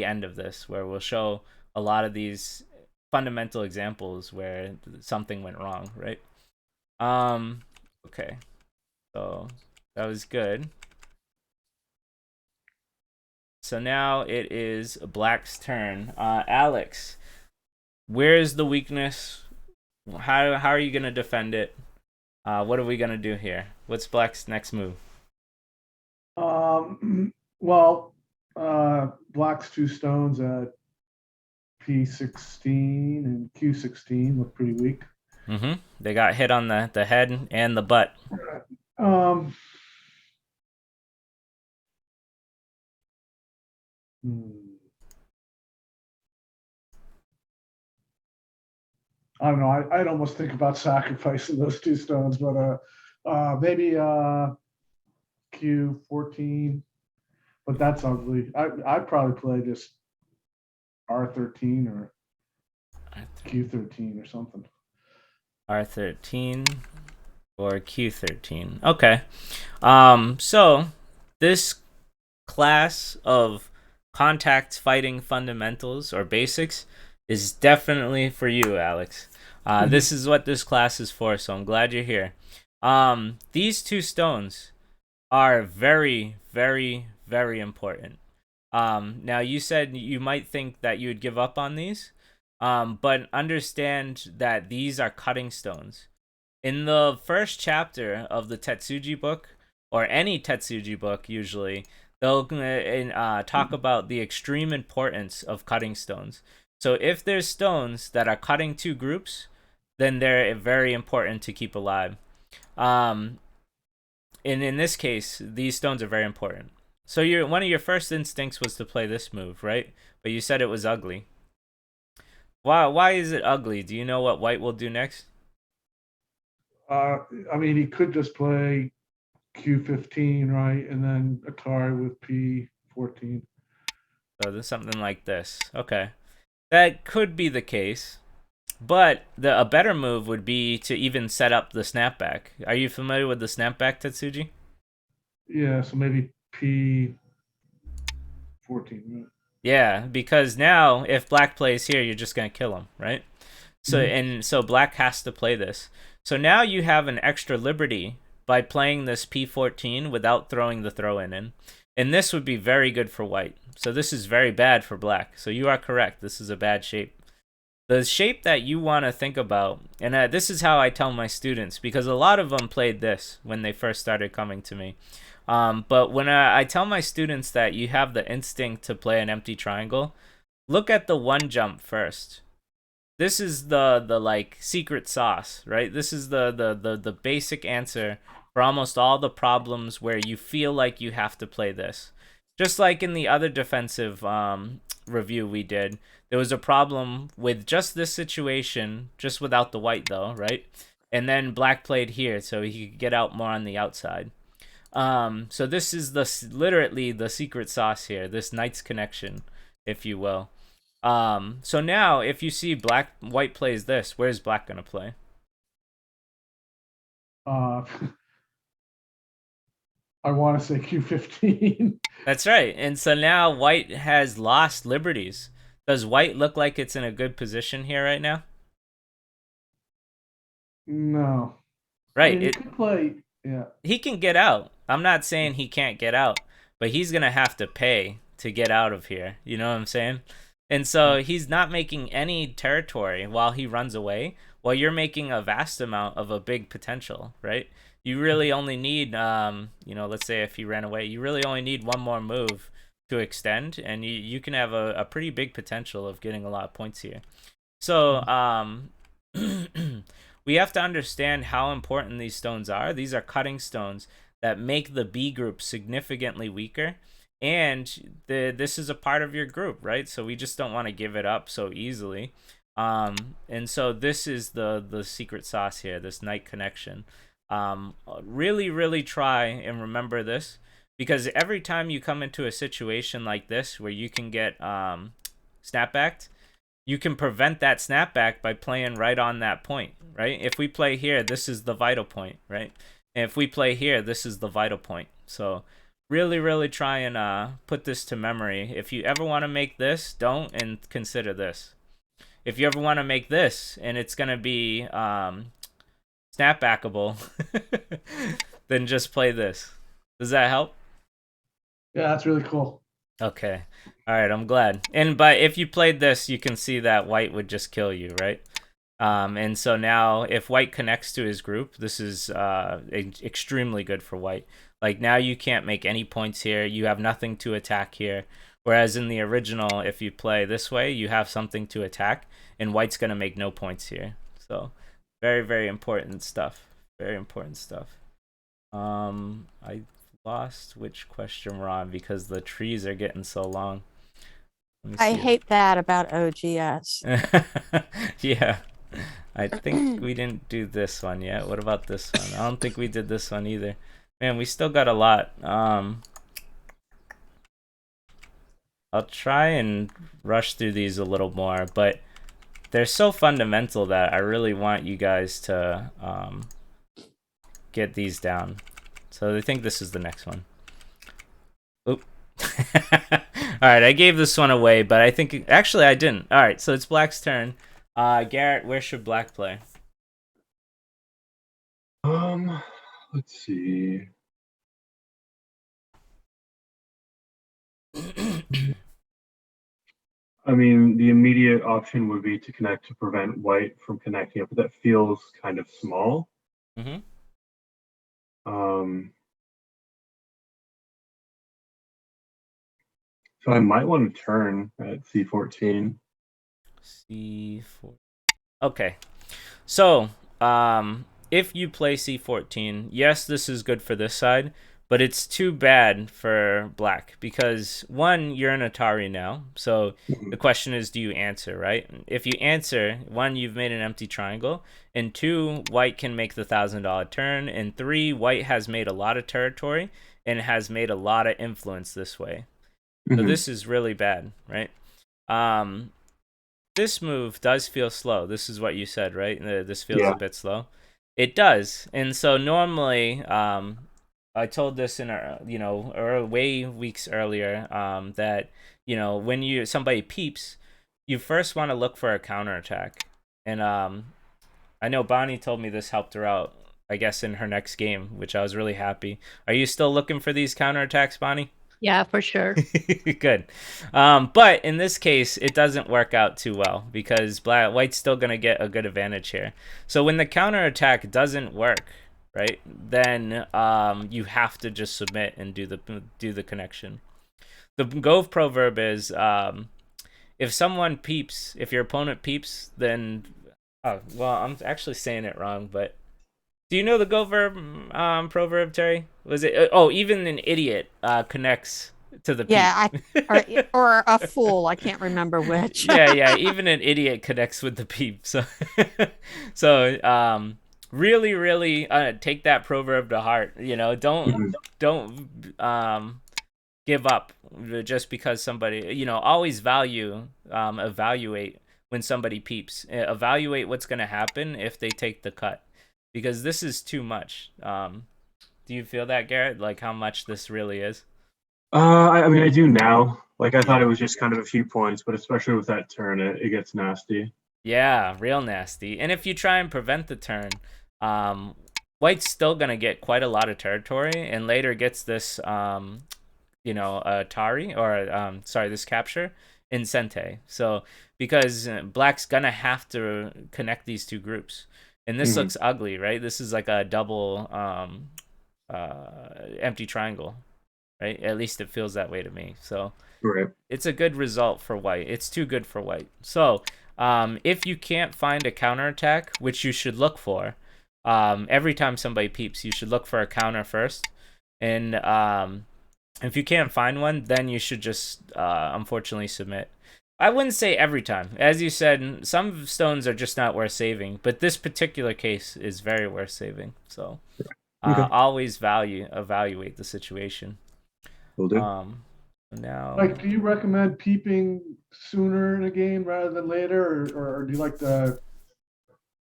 end of this, where we'll show a lot of these fundamental examples where something went wrong, right? Okay, so that was good. So now it is black's turn. Alex, where's the weakness? How are you gonna defend it? What are we gonna do here? What's black's next move? Well, black's two stones at P16 and Q16 look pretty weak. They got hit on the head and the butt. I don't know. I'd almost think about sacrificing those two stones, but maybe Q14. But that's ugly. I'd probably play just R13 or Q13 or something. R13 or Q13. Okay. So this class of contact fighting fundamentals or basics is definitely for you, Alex. This is what this class is for, so I'm glad you're here. These two stones are very, very, very important. Now, you said you might think that you would give up on these, but understand that these are cutting stones. In the first chapter of the Tetsuji book, or any Tetsuji book usually, they'll talk about the extreme importance of cutting stones. So if there's stones that are cutting two groups, then they're very important to keep alive. And in this case, these stones are very important. So one of your first instincts was to play this move, right? But you said it was ugly. Why is it ugly? Do you know what white will do next? I mean, he could just play Q15, right? And then Atari with P14. So there's something like this. Okay. That could be the case. But a better move would be to even set up the snapback. Are you familiar with the snapback, Tetsuji? Yeah, so maybe P14, right? Yeah, because now if black plays here, you're just gonna kill him, right? So so black has to play this. So now you have an extra liberty by playing this P14 without throwing the throw-in in. And this would be very good for white. So this is very bad for black. So you are correct. This is a bad shape. the shape that you want to think about, and this is how I tell my students, because a lot of them played this when they first started coming to me. But when I tell my students that you have the instinct to play an empty triangle, look at the one jump first. This is the like secret sauce, right? This is the basic answer for almost all the problems where you feel like you have to play this. Just like in the other defensive review we did, there was a problem with just this situation, just without the white though, right? And then black played here, so he could get out more on the outside. So this is literally the secret sauce here, this knight's connection, if you will. So now if you see white plays this, where's black gonna play? Uh, I want to say Q15. That's right. And so now white has lost liberties. Does white look like it's in a good position here right now? No. I Right. mean, he could play. Yeah. He can get out. I'm not saying he can't get out, but he's gonna have to pay to get out of here. You know what I'm saying? And so he's not making any territory while he runs away, while you're making a vast amount of a big potential, right? You really only need, let's say if he ran away, you really only need one more move to extend, and you can have a pretty big potential of getting a lot of points here. So, we have to understand how important these stones are. These are cutting stones that make the B group significantly weaker. And this is a part of your group, right? So we just don't want to give it up so easily. And so this is the secret sauce here, this knight connection. Really, really try and remember this, because every time you come into a situation like this where you can get snapbacked, you can prevent that snapback by playing right on that point, right? If we play here, this is the vital point, right? And if we play here, this is the vital point. So really, really try and put this to memory. If you ever want to make this, don't, and consider this. If you ever want to make this and it's going to be snapbackable, then just play this. Does that help? Yeah, that's really cool. Okay. All right, I'm glad. But if you played this, you can see that white would just kill you, right? And so now if white connects to his group, this is extremely good for white. Like now you can't make any points here. You have nothing to attack here. Whereas in the original, if you play this way, you have something to attack, and white's going to make no points here. So very, very important stuff. Very important stuff. I lost which question we're on because the trees are getting so long. I hate that about OGS. Yeah. I think we didn't do this one yet. What about this one? I don't think we did this one either. Man, we still got a lot. I'll try and rush through these a little more, but they're so fundamental that I really want you guys to get these down. So I think this is the next one. Oop. Alright, I gave this one away, but I think... Actually, I didn't. Alright, so it's black's turn. Garrett, where should black play? Let's see. I mean, the immediate option would be to connect to prevent white from connecting up, but that feels kind of small. Mm-hmm. So I might want to turn at C14. C4. Okay. So, if you play C14, yes, this is good for this side, but it's too bad for black because one, you're an Atari now. So the question is, do you answer, right? If you answer, one, you've made an empty triangle, and two, white can make the $1,000 turn, and three, white has made a lot of territory and has made a lot of influence this way. So this is really bad, right? This move does feel slow. This is what you said, right? This feels a bit slow. It does. And so normally, I told this in our, way weeks earlier, that, when somebody peeps, you first want to look for a counterattack. And I know Bonnie told me this helped her out, I guess, in her next game, which I was really happy. Are you still looking for these counterattacks, Bonnie? Yeah, for sure. Good. But in this case, it doesn't work out too well because white's still going to get a good advantage here. So when the counterattack doesn't work, right, then you have to just submit and do the connection. The Gove proverb is if someone peeps, if your opponent peeps, then I'm actually saying it wrong, but do you know the Go proverb, Terry? Was it? Even an idiot connects to the peep. Yeah, or a fool. I can't remember which. yeah. Even an idiot connects with the peep. So, really, really take that proverb to heart. Don't give up just because somebody. Always evaluate when somebody peeps. Evaluate what's going to happen if they take the cut. Because this is too much. Do you feel that, Garrett? Like how much this really is? I mean, I do now. Like, I thought it was just kind of a few points, but especially with that turn, it gets nasty. Yeah, real nasty. And if you try and prevent the turn, white's still gonna get quite a lot of territory, and later gets this, Tari or this capture in Sente. So because black's gonna have to connect these two groups. And this looks ugly, right? This is like a double empty triangle, right? At least it feels that way to me. So Right. it's a good result for white. It's too good for white. So if you can't find a counterattack, which you should look for, every time somebody peeps, you should look for a counter first. And if you can't find one, then you should just unfortunately submit. I wouldn't say every time. As you said, some stones are just not worth saving, but this particular case is very worth saving. So always evaluate the situation. Will do. Now, Like, do you recommend peeping sooner in a game rather than later, or do you like to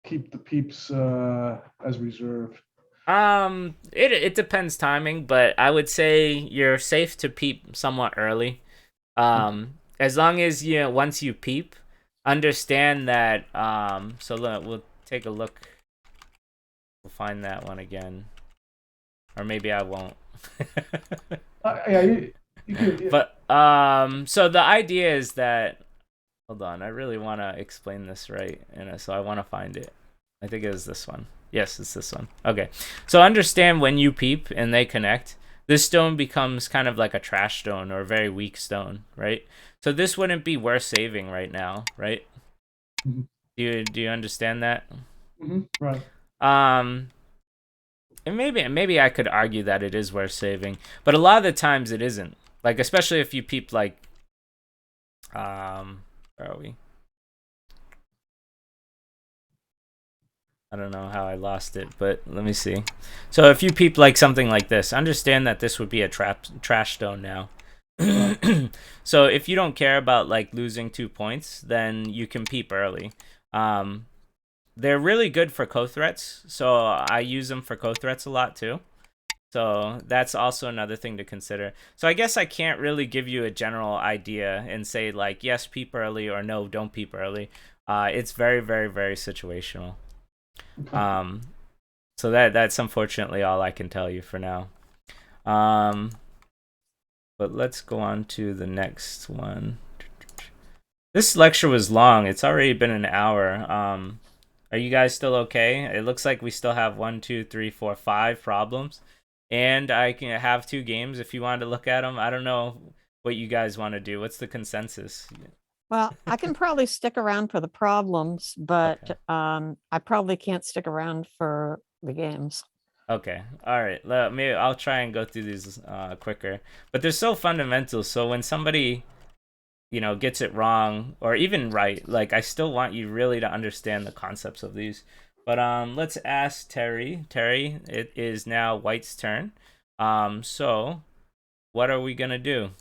keep the peeps as reserve? it depends timing, but I would say you're safe to peep somewhat early. As long as once you peep, understand that. So we'll take a look. We'll find that one again, or maybe I won't. Yeah, you could. Yeah. But so the idea is that. Hold on, I really want to explain this right, and so I want to find it. I think it is this one. Yes, it's this one. Okay, so understand when you peep and they connect, this stone becomes kind of like a trash stone or a very weak stone, right? So this wouldn't be worth saving right now, right? Mhm. Do you understand that? Right. And maybe I could argue that it is worth saving, but a lot of the times it isn't. Like especially if you peep like, where are we? I don't know how I lost it, but let me see. So if you peep like something like this, understand that this would be a trash stone now. So if you don't care about like losing 2 points, then you can peep early. They're really good for co-threats, so I use them for co-threats a lot too. So that's also another thing to consider. So I guess I can't really give you a general idea and say like, yes, peep early, or no, don't peep early. It's very, very, very situational. Okay. So that's unfortunately all I can tell you for now. But let's go on to the next one. This lecture was long. It's already been an hour. Are you guys still okay? It looks like we still have 1, 2, 3, 4, 5 problems, and I can have 2 games if you wanted to look at them. I don't know what you guys want to do. What's the consensus? Well, I can probably stick around for the problems, but Okay. I probably can't stick around for the games. Okay. All right. Maybe I'll try and go through these quicker. But they're so fundamental. So when somebody, gets it wrong or even right, like I still want you really to understand the concepts of these. But let's ask Terry. Terry, it is now White's turn. So what are we gonna do?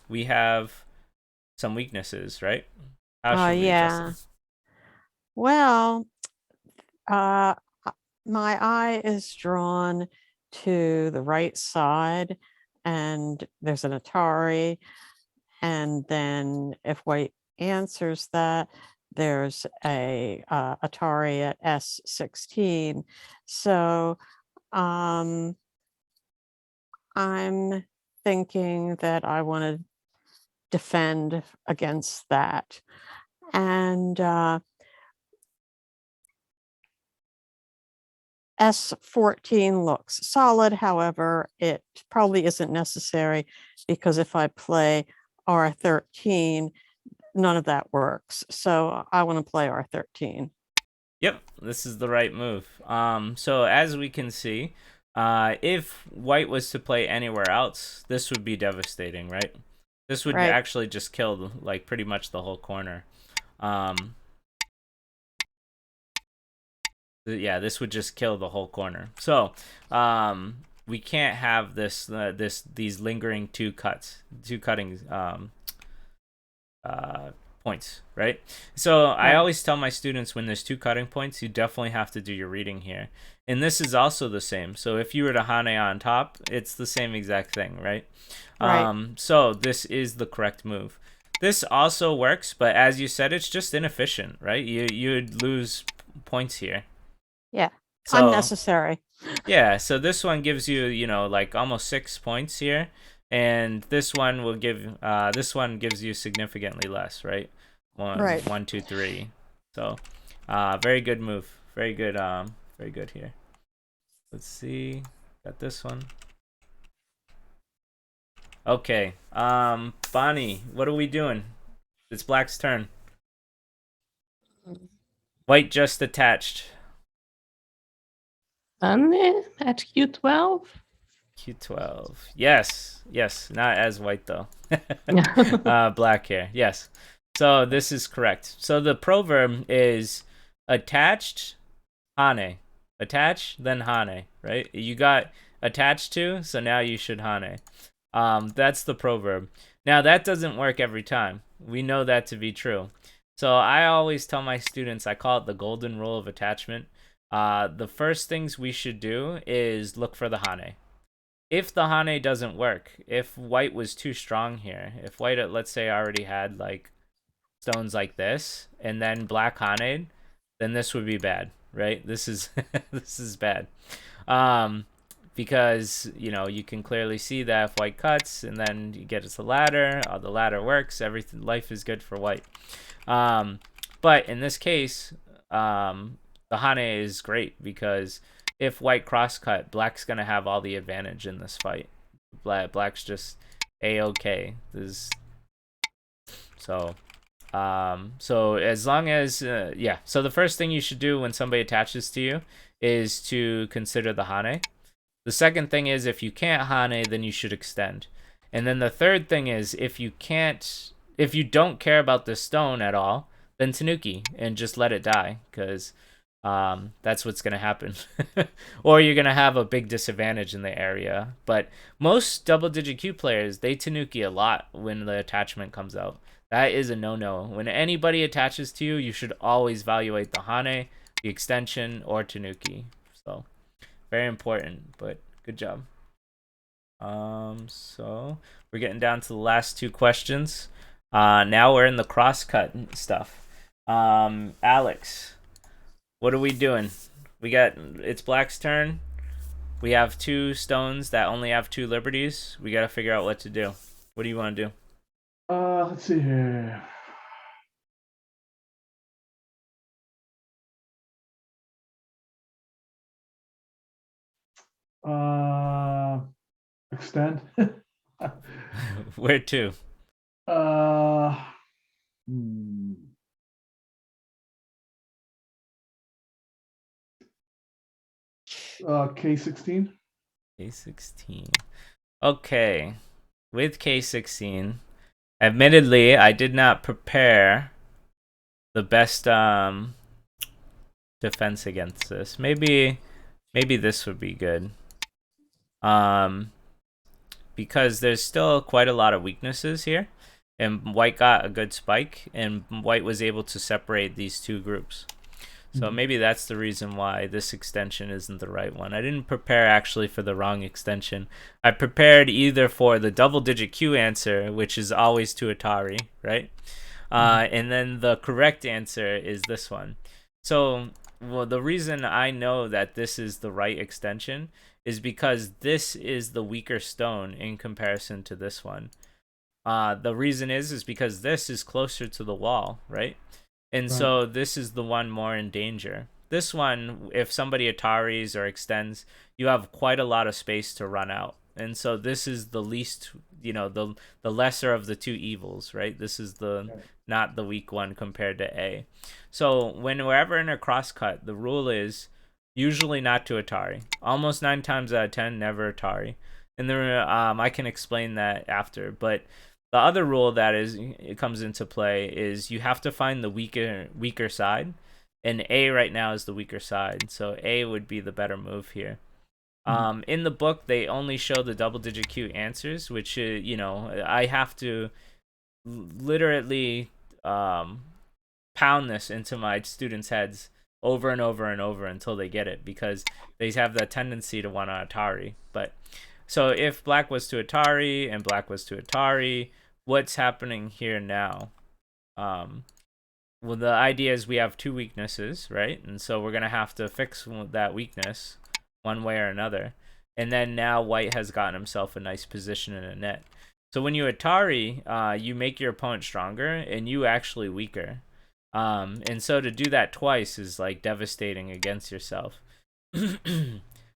We have some weaknesses, right? How should we address Yeah. them? Well, uh, my eye is drawn to the right side, and there's an Atari. And then if white answers that, there's a Atari at S16. So I'm thinking that I want to defend against that. And S14 looks solid. However, it probably isn't necessary because if I play R13, none of that works. So I want to play R13. Yep, this is the right move. So as we can see, if white was to play anywhere else, this would be devastating, right? This would Right. actually just kill like pretty much the whole corner. Yeah, this would just kill the whole corner. So we can't have these lingering two cutting points, right? So I Right. always tell my students when there's two cutting points, you definitely have to do your reading here. And this is also the same. So if you were to hane on top, it's the same exact thing, right? Right. So this is the correct move. This also works, but as you said, it's just inefficient, right? You'd lose points here. Yeah. So Unnecessary. yeah, so this one gives you, like almost 6 points here, and this one gives you significantly less, right? Right. 1, 2, 3. So, very good move. Very good here. Let's see. Got this one. Okay. Bonnie, what are we doing? It's black's turn. White just attached. And at Q12. Q12. Yes. Not as white though. Black here. Yes. So this is correct. So the proverb is attached, hane. Attach, then hane, right? You got attached to, so now you should hane. That's the proverb. Now that doesn't work every time. We know that to be true. So I always tell my students, I call it the golden rule of attachment. The first things we should do is look for the hane. If the hane doesn't work, if white was too strong here, if white, let's say, already had like stones like this, and then black hane, then this would be bad, right? This is this is bad. Because you can clearly see that if white cuts and then you get to the ladder, the ladder works, everything, life is good for white. But in this case, the hane is great because if white crosscut, black's gonna have all the advantage in this fight. Black's just a-okay. So as long as yeah. So the first thing you should do when somebody attaches to you is to consider the hane. The second thing is if you can't hane, then you should extend. And then the third thing is if you don't care about this stone at all, then tanuki and just let it die, because that's what's going to happen. Or you're going to have a big disadvantage in the area. But most double-digit Q players, they tanuki a lot when the attachment comes out. That is a no-no. When anybody attaches to you, you should always evaluate the hane, the extension, or tanuki. So very important, but good job. So we're getting down to the last two questions. Now we're in the crosscut stuff. Alex, what are we doing? It's black's turn. We have two stones that only have two liberties. We got to figure out what to do. What do you want to do? Let's see here. Extend. Where to? K16. K16. Okay. With K16, admittedly, I did not prepare the best defense against this. Maybe this would be good. Because there's still quite a lot of weaknesses here, and white got a good spike, and white was able to separate these two groups. So maybe that's the reason why this extension isn't the right one. I didn't prepare actually for the wrong extension. I prepared either for the double-digit Q answer, which is always to Atari, right? And then the correct answer is this one. So well, the reason I know that this is the right extension is because this is the weaker stone in comparison to this one. The reason is because this is closer to the wall, right? And Right. so this is the one more in danger. This one, if somebody Ataris or extends, you have quite a lot of space to run out. And so this is the least, the lesser of the two evils, right? This is the Okay. not the weak one compared to A. So when we're ever in a crosscut, the rule is usually not to Atari. Almost 9 times out of 10, never Atari. And there, I can explain that after. But the other rule that it comes into play is you have to find the weaker side, and A right now is the weaker side. So A would be the better move here. In the book, they only show the double-digit Q answers, which I have to literally pound this into my students' heads over and over and over until they get it, because they have that tendency to want to Atari. But so if black was to Atari and black was to Atari, what's happening here now? Well, the idea is we have two weaknesses, right? And so we're going to have to fix that weakness one way or another. And then now white has gotten himself a nice position in a net. So when you Atari, you make your opponent stronger and you actually weaker. And so to do that twice is like devastating against yourself.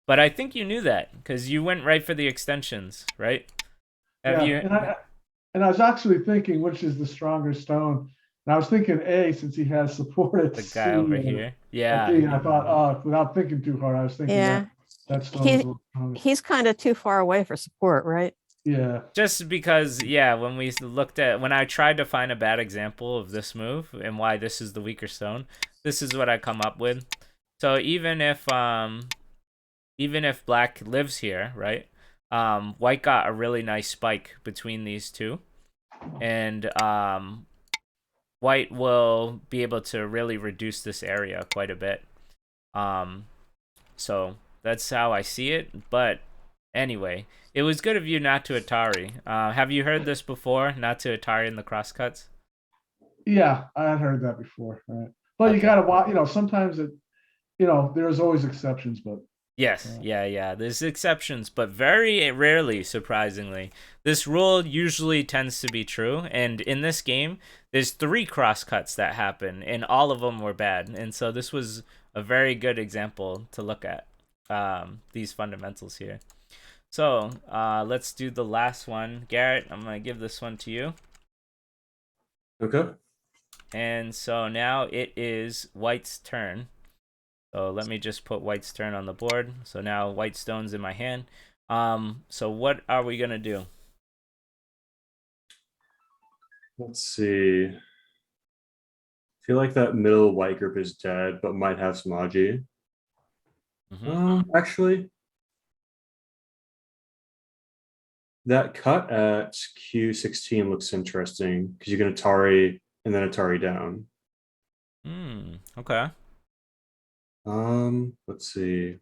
But I think you knew that because you went right for the extensions, right? Have Yeah, you? and I was actually thinking which is the stronger stone. And I was thinking A since he has support at The C guy over and here. at D. And I Yeah. thought, without thinking too hard, I was thinking Yeah, that stone is a he little stronger. he's kind of too far away for support, right? Yeah. Just because, yeah, when I tried to find a bad example of this move and why this is the weaker stone, this is what I come up with. So even if black lives here, right? White got a really nice spike between these two, and white will be able to really reduce this area quite a bit. So that's how I see it. But anyway, it was good of you not to Atari. Have you heard this before? Not to Atari in the crosscuts? Yeah, I had heard that before. Right. But you Okay. gotta watch, sometimes there's always exceptions, but Yes, yeah. There's exceptions, but very rarely, surprisingly. This rule usually tends to be true, and in this game, there's 3 crosscuts that happen, and all of them were bad. And so this was a very good example to look at, these fundamentals here. So let's do the last one. Garrett, I'm going to give this one to you. Okay. And so now it is white's turn. So let me just put white's turn on the board. So now white stone's in my hand. So what are we gonna do? Let's see. I feel like that middle white group is dead, but might have some Aji. Actually, that cut at Q16 looks interesting because you can Atari and then Atari down. Okay. Let's see.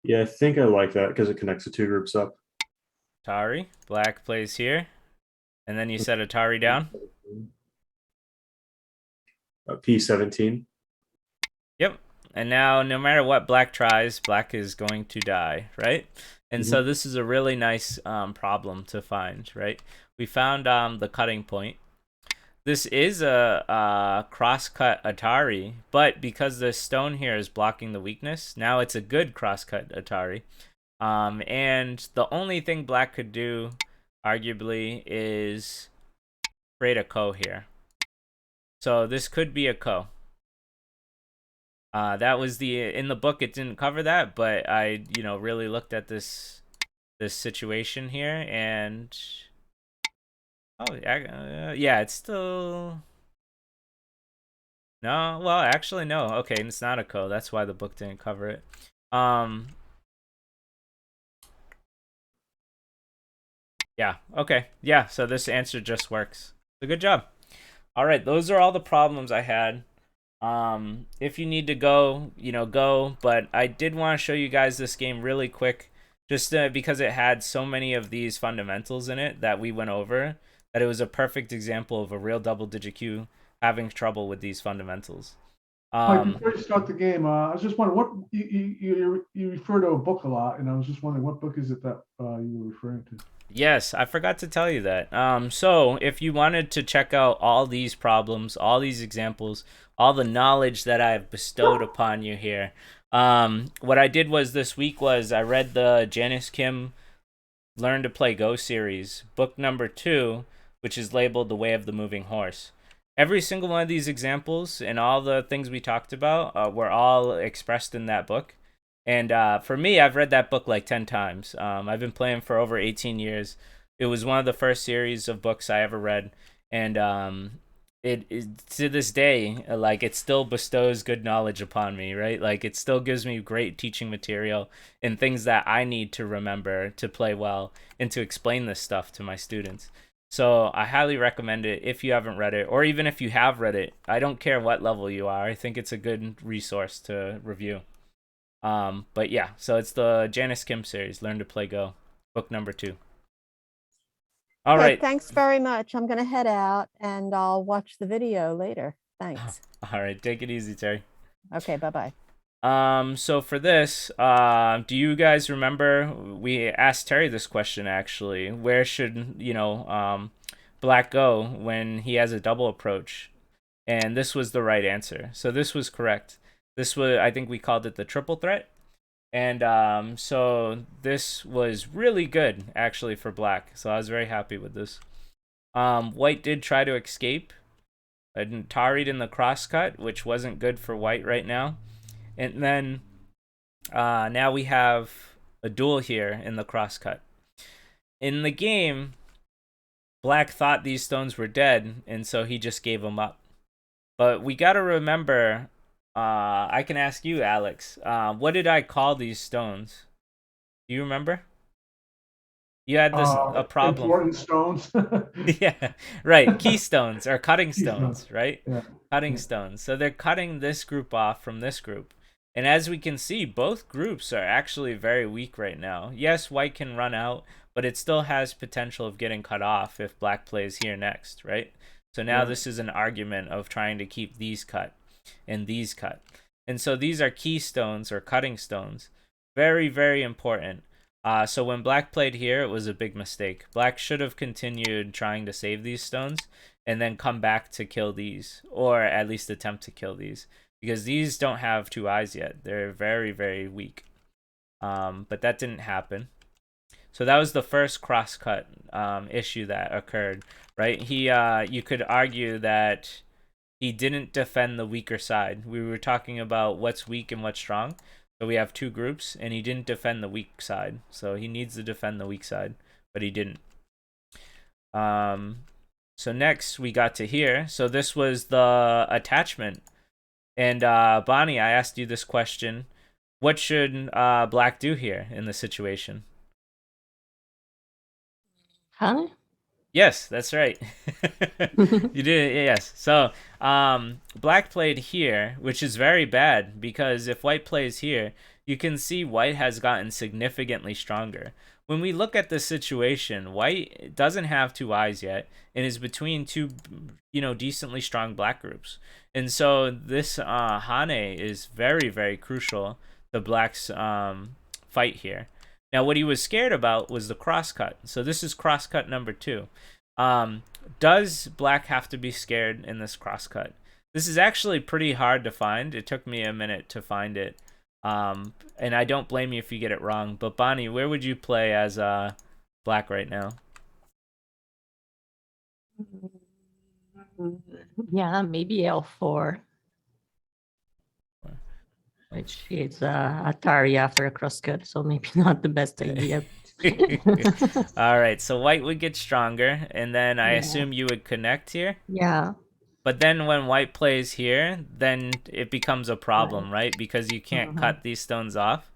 Yeah, I think I like that because it connects the two groups up. Atari. Black plays here. And then you set Atari down. P17. Yep. And now no matter what black tries, black is going to die, right? And so this is a really nice problem to find, right? We found the cutting point. This is a cross-cut Atari, but because the stone here is blocking the weakness, now it's a good cross-cut Atari. And the only thing black could do, arguably, is create a ko here. So this could be a ko. That was in the book it didn't cover that, but I really looked at this situation here, and yeah, it's still no. Well, actually, no. Okay, it's not a ko. That's why the book didn't cover it. Yeah. Okay. Yeah. So this answer just works. So good job. All right, those are all the problems I had. If you need to go, go. But I did want to show you guys this game really quick, just because it had so many of these fundamentals in it that we went over, that it was a perfect example of a real double-digit Q having trouble with these fundamentals. Mike, before you start the game, I was just wondering what you refer to a book a lot, and I was just wondering what book is it that you were referring to? Yes, I forgot to tell you that. So if you wanted to check out all these problems, all these examples, all the knowledge that I've bestowed upon you here, what I did was this week was I read the Janice Kim Learn to Play Go series, book number 2, which is labeled The Way of the Moving Horse. Every single one of these examples and all the things we talked about were all expressed in that book. And for me, I've read that book like 10 times. I've been playing for over 18 years. It was one of the first series of books I ever read. And it to this day, like, it still bestows good knowledge upon me, right? Like, it still gives me great teaching material and things that I need to remember to play well and to explain this stuff to my students. So I highly recommend it if you haven't read it, or even if you have read it. I don't care what level you are. I think it's a good resource to review. But yeah, so it's the Janice Kim series, Learn to Play Go, book number 2. All Okay, right. thanks very much. I'm going to head out and I'll watch the video later. Thanks. All right, take it easy, Terry. Okay, bye-bye. So for this, do you guys remember we asked Terry this question actually? Where should, Black go when he has a double approach? And this was the right answer. So this was correct. This was, I think we called it the triple threat. And so this was really good actually for Black. So I was very happy with this. White did try to escape and tarried in the crosscut, which wasn't good for White right now. And then now we have a duel here in the crosscut. In the game, Black thought these stones were dead, and so he just gave them up. But we got to remember, I can ask you, Alex, what did I call these stones? Do you remember? You had this a problem. Important stones. Yeah, right. Keystones or cutting stones, right? Yeah. Cutting stones. So they're cutting this group off from this group. And as we can see, both groups are actually very weak right now. Yes, White can run out, but it still has potential of getting cut off if Black plays here next, right? So now this is an argument of trying to keep these cut and these cut. And so these are keystones or cutting stones. Very, very important. So when Black played here, it was a big mistake. Black should have continued trying to save these stones and then come back to kill these, or at least attempt to kill these, because these don't have 2 eyes yet. They're very, very weak. But that didn't happen. So that was the first crosscut issue that occurred, right? You could argue that he didn't defend the weaker side. We were talking about what's weak and what's strong. So we have 2 groups, and he didn't defend the weak side. So he needs to defend the weak side, but he didn't. So next we got to here. So this was the attachment. And Bonnie, I asked you this question. What should Black do here in the situation? Huh? Yes, that's right. You did it, yes. So Black played here, which is very bad, because if White plays here, you can see White has gotten significantly stronger. When we look at the situation, White doesn't have 2 eyes yet and is between 2, decently strong Black groups. And so this Hane is very, very crucial to Black's fight here. Now, what he was scared about was the crosscut. So this is crosscut number 2. Does Black have to be scared in this crosscut? This is actually pretty hard to find. It took me a minute to find it. And I don't blame you if you get it wrong. But Bonnie, where would you play as Black right now? Yeah, maybe L4. Which is Atari after a crosscut, so maybe not the best idea. All right, so White would get stronger, and then I Yeah. assume you would connect here. Yeah. But then when White plays here, then it becomes a problem, right? Because you can't cut these stones off.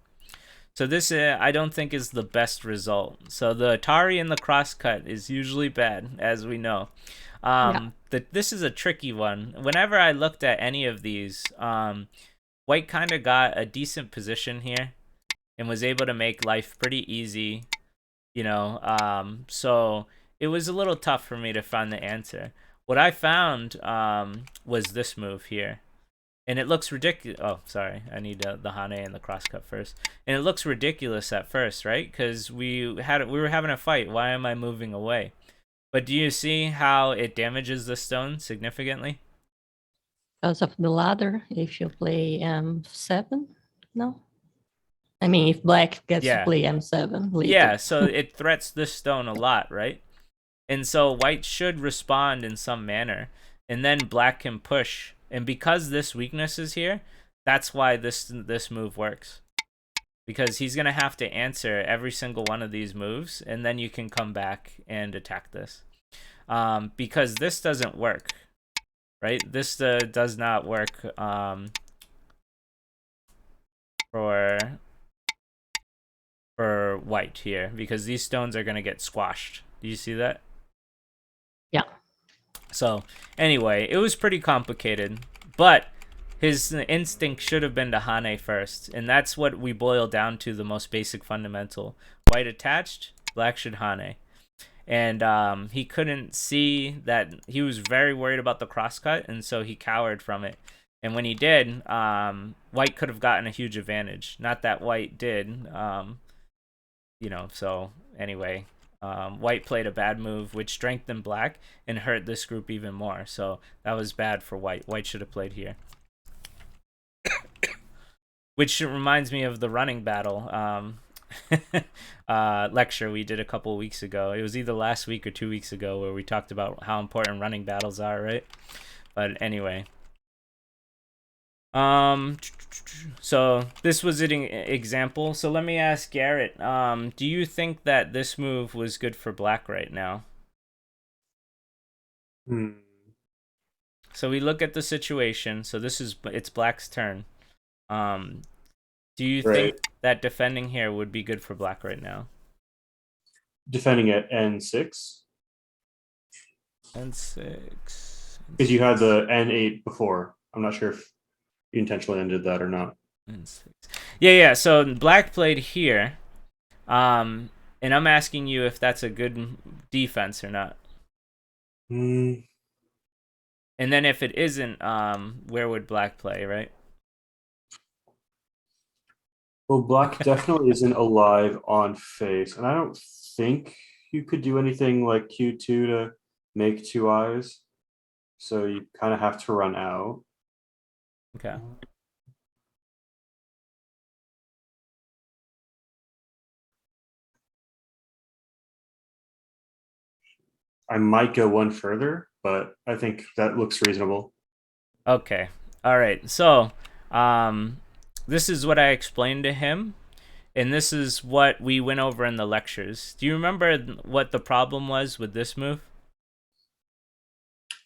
So this, I don't think, is the best result. So the Atari and the crosscut is usually bad, as we know. This is a tricky one. Whenever I looked at any of these, white kind of got a decent position here and was able to make life pretty easy, you know. So it was a little tough for me to find the answer. What I found was this move here. And it looks ridiculous. Oh, sorry. I need the Hane and the crosscut first. And it looks ridiculous at first, right? Because we were having a fight. Why am I moving away? But do you see how it damages the stone significantly? Because of the ladder, if you play M7, no? I mean, if black gets to play M7 later. Yeah, so it threats this stone a lot, right? And so white should respond in some manner. And then black can push. And because this weakness is here, that's why this move works. Because he's going to have to answer every single one of these moves, and then you can come back and attack this. Because this doesn't work, right? This does not work for white here, because these stones are going to get squashed. Do you see that? Yeah. So anyway, it was pretty complicated, but his instinct should have been to Hane first, and that's what we boil down to, the most basic fundamental. White attached, black should Hane. And he couldn't see that. He was very worried about the crosscut, and so he cowered from it. And when he did, white could have gotten a huge advantage. Not that white did, you know, so anyway. White played a bad move, which strengthened black and hurt this group even more. So that was bad for white. White should have played here. Which reminds me of the running battle lecture we did a couple of weeks ago. It was either last week or 2 weeks ago, where we talked about how important running battles are, right? But anyway. So this was an example. So let me ask Garrett, do you think that this move was good for black right now? So we look at the situation. So it's black's turn. Do you think that defending here would be good for black right now? Defending at N6? N6. Because you had the N8 before. I'm not sure if you intentionally ended that or not. N6. Yeah. So black played here. And I'm asking you if that's a good defense or not. And then if it isn't, where would black play, right? Well, black definitely isn't alive on face, and I don't think you could do anything like Q2 to make 2 eyes. So you kind of have to run out. Okay. I might go one further, but I think that looks reasonable. Okay. All right. So, this is what I explained to him, and this is what we went over in the lectures. Do you remember what the problem was with this move?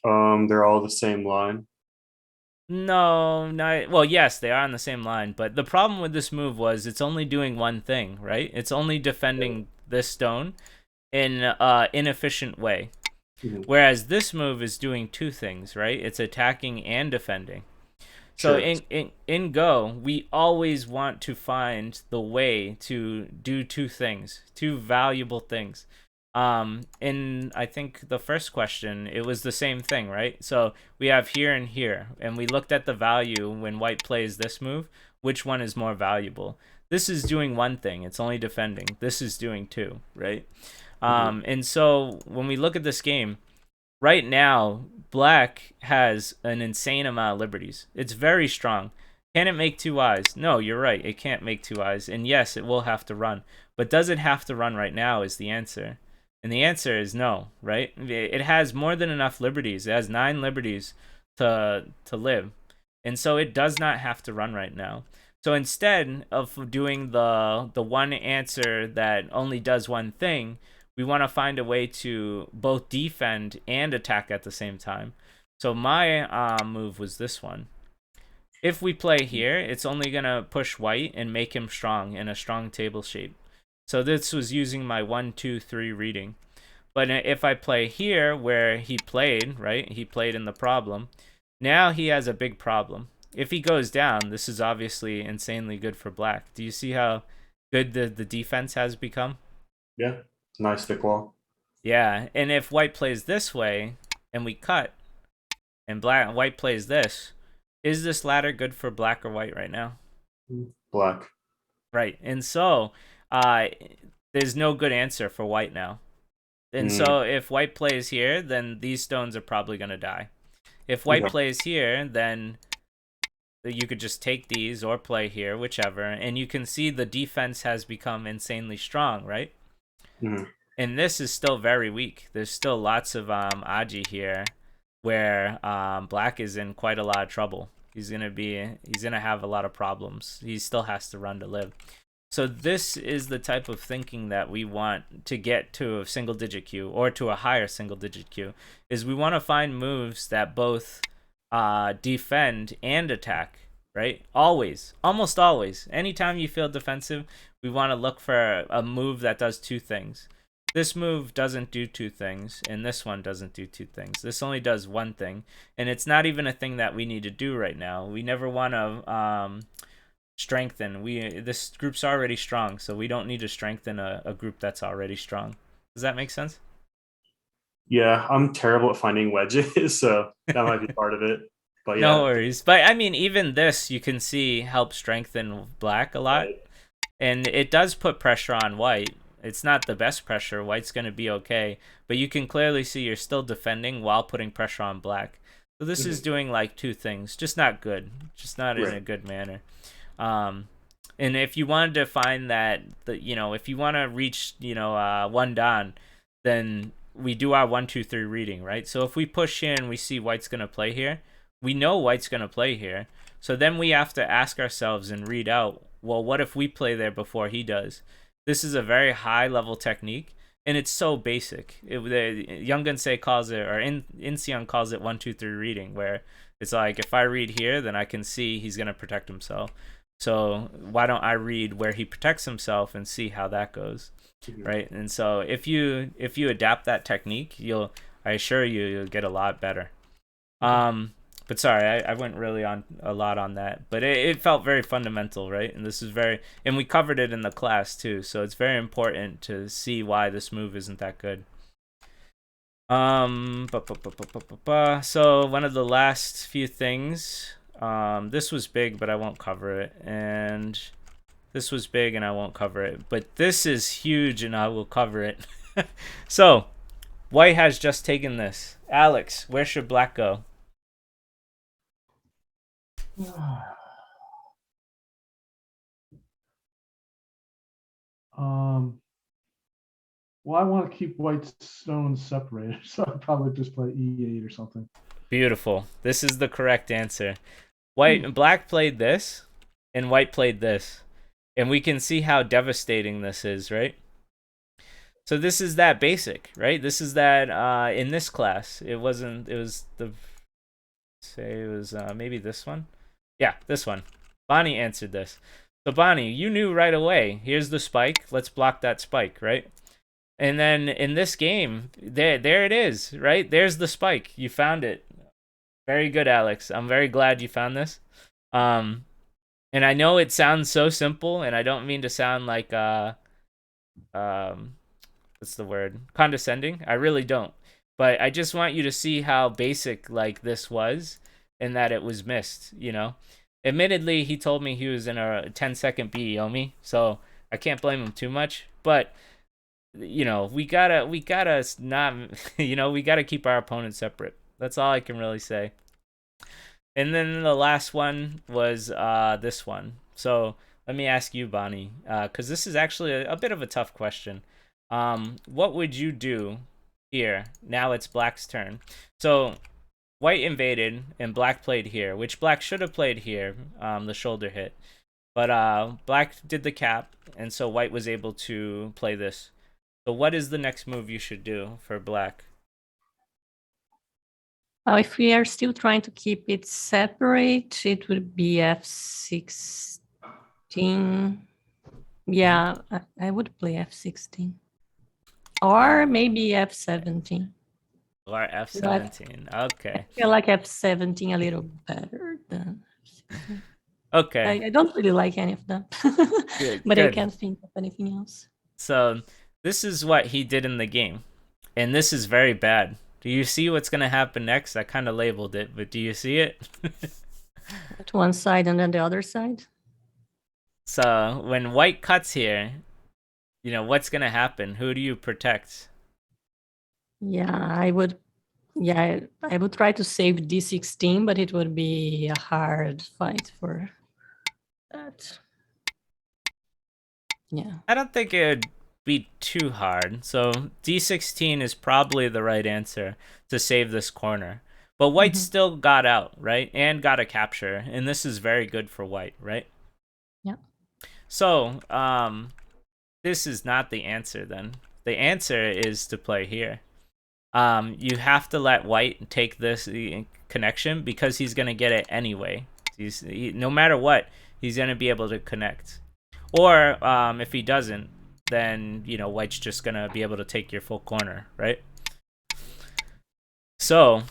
They're all the same line. No, well, yes, they are on the same line, but the problem with this move was it's only doing one thing, right? It's only defending this stone in an inefficient way. Whereas this move is doing 2 things, right? It's attacking and defending. So in Go, we always want to find the way to do 2 things, 2 valuable things. In I think the first question, it was the same thing, right? So we have here and here, and we looked at the value when white plays this move. Which one is more valuable? This is doing 1 thing. It's only defending. This is doing 2, right? And so when we look at this game, right now, black has an insane amount of liberties. It's very strong. Can it make 2 eyes? No, you're right. It can't make 2 eyes. And yes, it will have to run. But does it have to run right now is the answer. And the answer is no, right? It has more than enough liberties. It has 9 liberties to live. And so it does not have to run right now. So instead of doing the one answer that only does 1 thing, we want to find a way to both defend and attack at the same time. So my move was this one. If we play here, it's only going to push white and make him strong in a strong table shape. So this was using my 1, 2, 3 reading. But if I play here where he played, right? He played in the problem. Now he has a big problem. If he goes down, this is obviously insanely good for black. Do you see how good the defense has become? Yeah. Nice thick wall. Yeah, and if white plays this way and we cut and white plays this, is this ladder good for black or white right now? Black. Right. And so there's no good answer for white now. And so if white plays here, then these stones are probably going to die. If white plays here, then you could just take these or play here, whichever. And you can see the defense has become insanely strong, right? And this is still very weak. There's still lots of Aji here where black is in quite a lot of trouble. He's gonna have a lot of problems. He still has to run to live. So this is the type of thinking that we want to get to a single digit queue or to a higher single digit queue, is we want to find moves that both defend and attack, right? Always, almost always. Anytime you feel defensive, we want to look for a move that does two things. This move doesn't do two things, and this one doesn't do two things. This only does one thing, and it's not even a thing that we need to do right now. We never want to strengthen. This group's already strong, so we don't need to strengthen a group that's already strong. Does that make sense? Yeah, I'm terrible at finding wedges, so that might be part of it. But yeah. No worries. But I mean, even this, you can see, helps strengthen black a lot. Right. And it does put pressure on white. It's not the best pressure. White's going to be okay. But you can clearly see you're still defending while putting pressure on black. So this is doing like two things. Just not good. Just not in a good manner. And if you wanted to find that, if you want to reach, one dan, then we do our 1, 2, 3 reading, right? So if we push in, we see white's going to play here. We know white's going to play here. So then we have to ask ourselves and read out, well, what if we play there before he does? This is a very high level technique, and it's so basic. Young-Gunsei calls it, or Inseon calls it 1, 2, 3 reading, where it's like, if I read here, then I can see he's going to protect himself. So why don't I read where he protects himself and see how that goes, right? And so if you adapt that technique, I assure you'll get a lot better. But sorry, I went really on a lot on that, but it felt very fundamental, right? And this is and we covered it in the class too, so it's very important to see why this move isn't that good. So one of the last few things, this was big, but I won't cover it, and this was big, and I won't cover it, but this is huge, and I will cover it. So, white has just taken this. Alex, where should black go? Well, I want to keep white stones separated, so I'd probably just play E8 or something. Beautiful. This is the correct answer. Black played this, and white played this. And we can see how devastating this is, right? So this is that basic, right? This is that in this class. It was maybe this one? Yeah, this one. Bonnie answered this. So Bonnie, you knew right away. Here's the spike. Let's block that spike, right? And then in this game, there it is, right? There's the spike. You found it. Very good, Alex. I'm very glad you found this. And I know it sounds so simple, and I don't mean to sound like what's the word? Condescending. I really don't. But I just want you to see how basic like this was, and that it was missed, Admittedly, he told me he was in a 10-second Yomi, so I can't blame him too much. But we gotta not, we gotta keep our opponents separate. That's all I can really say. And then the last one was this one. So let me ask you, Bonnie, because this is actually a bit of a tough question. What would you do here? Now it's black's turn. So white invaded and black played here, which black should have played here, the shoulder hit. But black did the cap, and so white was able to play this. So what is the next move you should do for black? If we are still trying to keep it separate, it would be f16. Yeah, I would play f16. Or maybe F17. Or F17. Okay. I feel like F17 a little better than F16. Okay. I don't really like any of them, Good. but I Good. can't think of anything else. So this is what he did in the game, and this is very bad. Do you see what's gonna happen next? I kind of labeled it, but do you see it? To one side and then the other side. So when white cuts here, you know what's gonna happen. Who do you protect? Yeah, I would. Yeah, I would try to save D16, but it would be a hard fight for that. Yeah. I don't think it would be too hard. So D16 is probably the right answer to save this corner. But white still got out, right? And got a capture. And this is very good for white, right? Yeah. So, this is not the answer then. The answer is to play here. You have to let white take this connection because he's going to get it anyway. No matter what, he's going to be able to connect. Or if he doesn't, then, you know, white's just going to be able to take your full corner, right? So,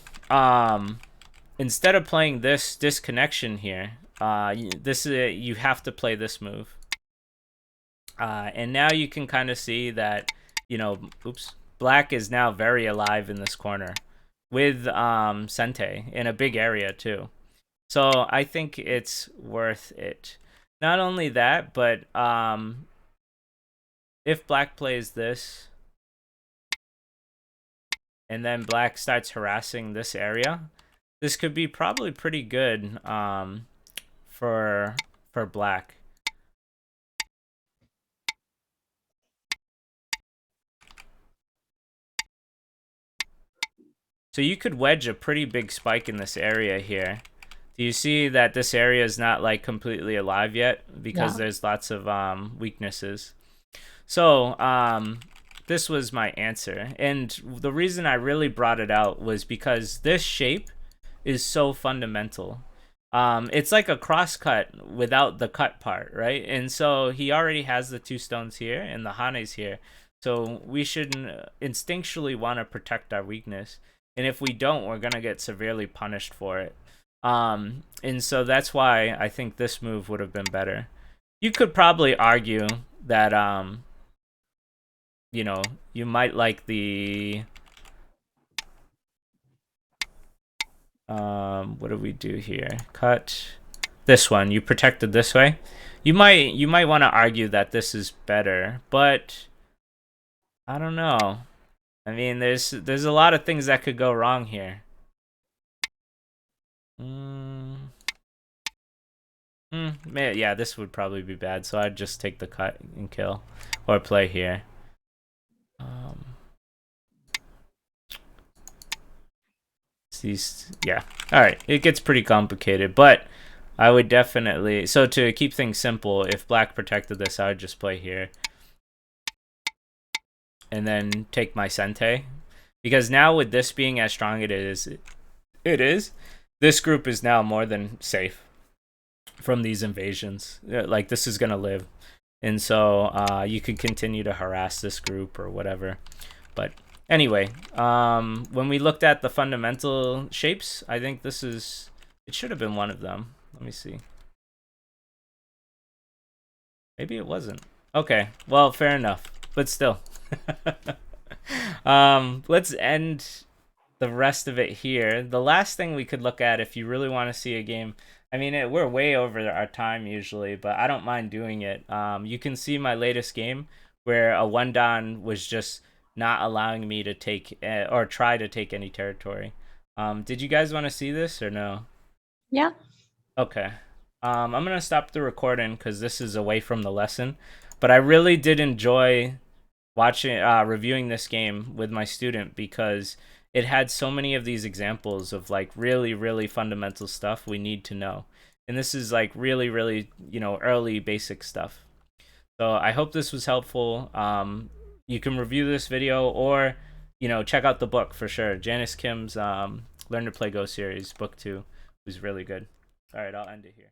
instead of playing this disconnection here, you have to play this move. And now you can kind of see that, you know, black is now very alive in this corner with Sente in a big area too. So I think it's worth it. Not only that, but if black plays this and then black starts harassing this area, this could be probably pretty good for black. So you could wedge a pretty big spike in this area here. Do you see that this area is not like completely alive yet? Because there's lots of weaknesses. So this was my answer. And the reason I really brought it out was because this shape is so fundamental. It's like a cross cut without the cut part, right? And so he already has the 2 stones here and the Hane's here. So we should instinctually want to protect our weakness. And if we don't, we're going to get severely punished for it. And so that's why I think this move would have been better. You could probably argue that, you know, you might like the... what do we do here? Cut this one. You protected this way. You might want to argue that this is better, but I don't know. I mean, there's a lot of things that could go wrong here. Yeah, this would probably be bad, so I'd just take the cut and kill, or play here. Yeah. All right, it gets pretty complicated, but I would definitely. So to keep things simple, if black protected this, I would just play here. And then take my Sente. Because now with this being as strong as it is, this group is now more than safe from these invasions. Like, this is going to live. And so you could continue to harass this group or whatever. But anyway, when we looked at the fundamental shapes, I think it should have been one of them. Let me see. Maybe it wasn't. Okay, well, fair enough. But still. Let's end the rest of it here. The last thing we could look at if you really want to see a game, I mean, we're way over our time usually, but I don't mind doing it. You can see my latest game where a 1-dan was just not allowing me to take or try to take any territory. Did you guys want to see this or no? Yeah. Okay. I'm gonna stop the recording because this is away from the lesson, but I really did enjoy reviewing this game with my student because it had so many of these examples of like really, really fundamental stuff we need to know. And this is like really, really, you know, early basic stuff. So I hope this was helpful. You can review this video or, you know, check out the book for sure. Janice Kim's Learn to Play Go series, book 2, was really good. All right, I'll end it here.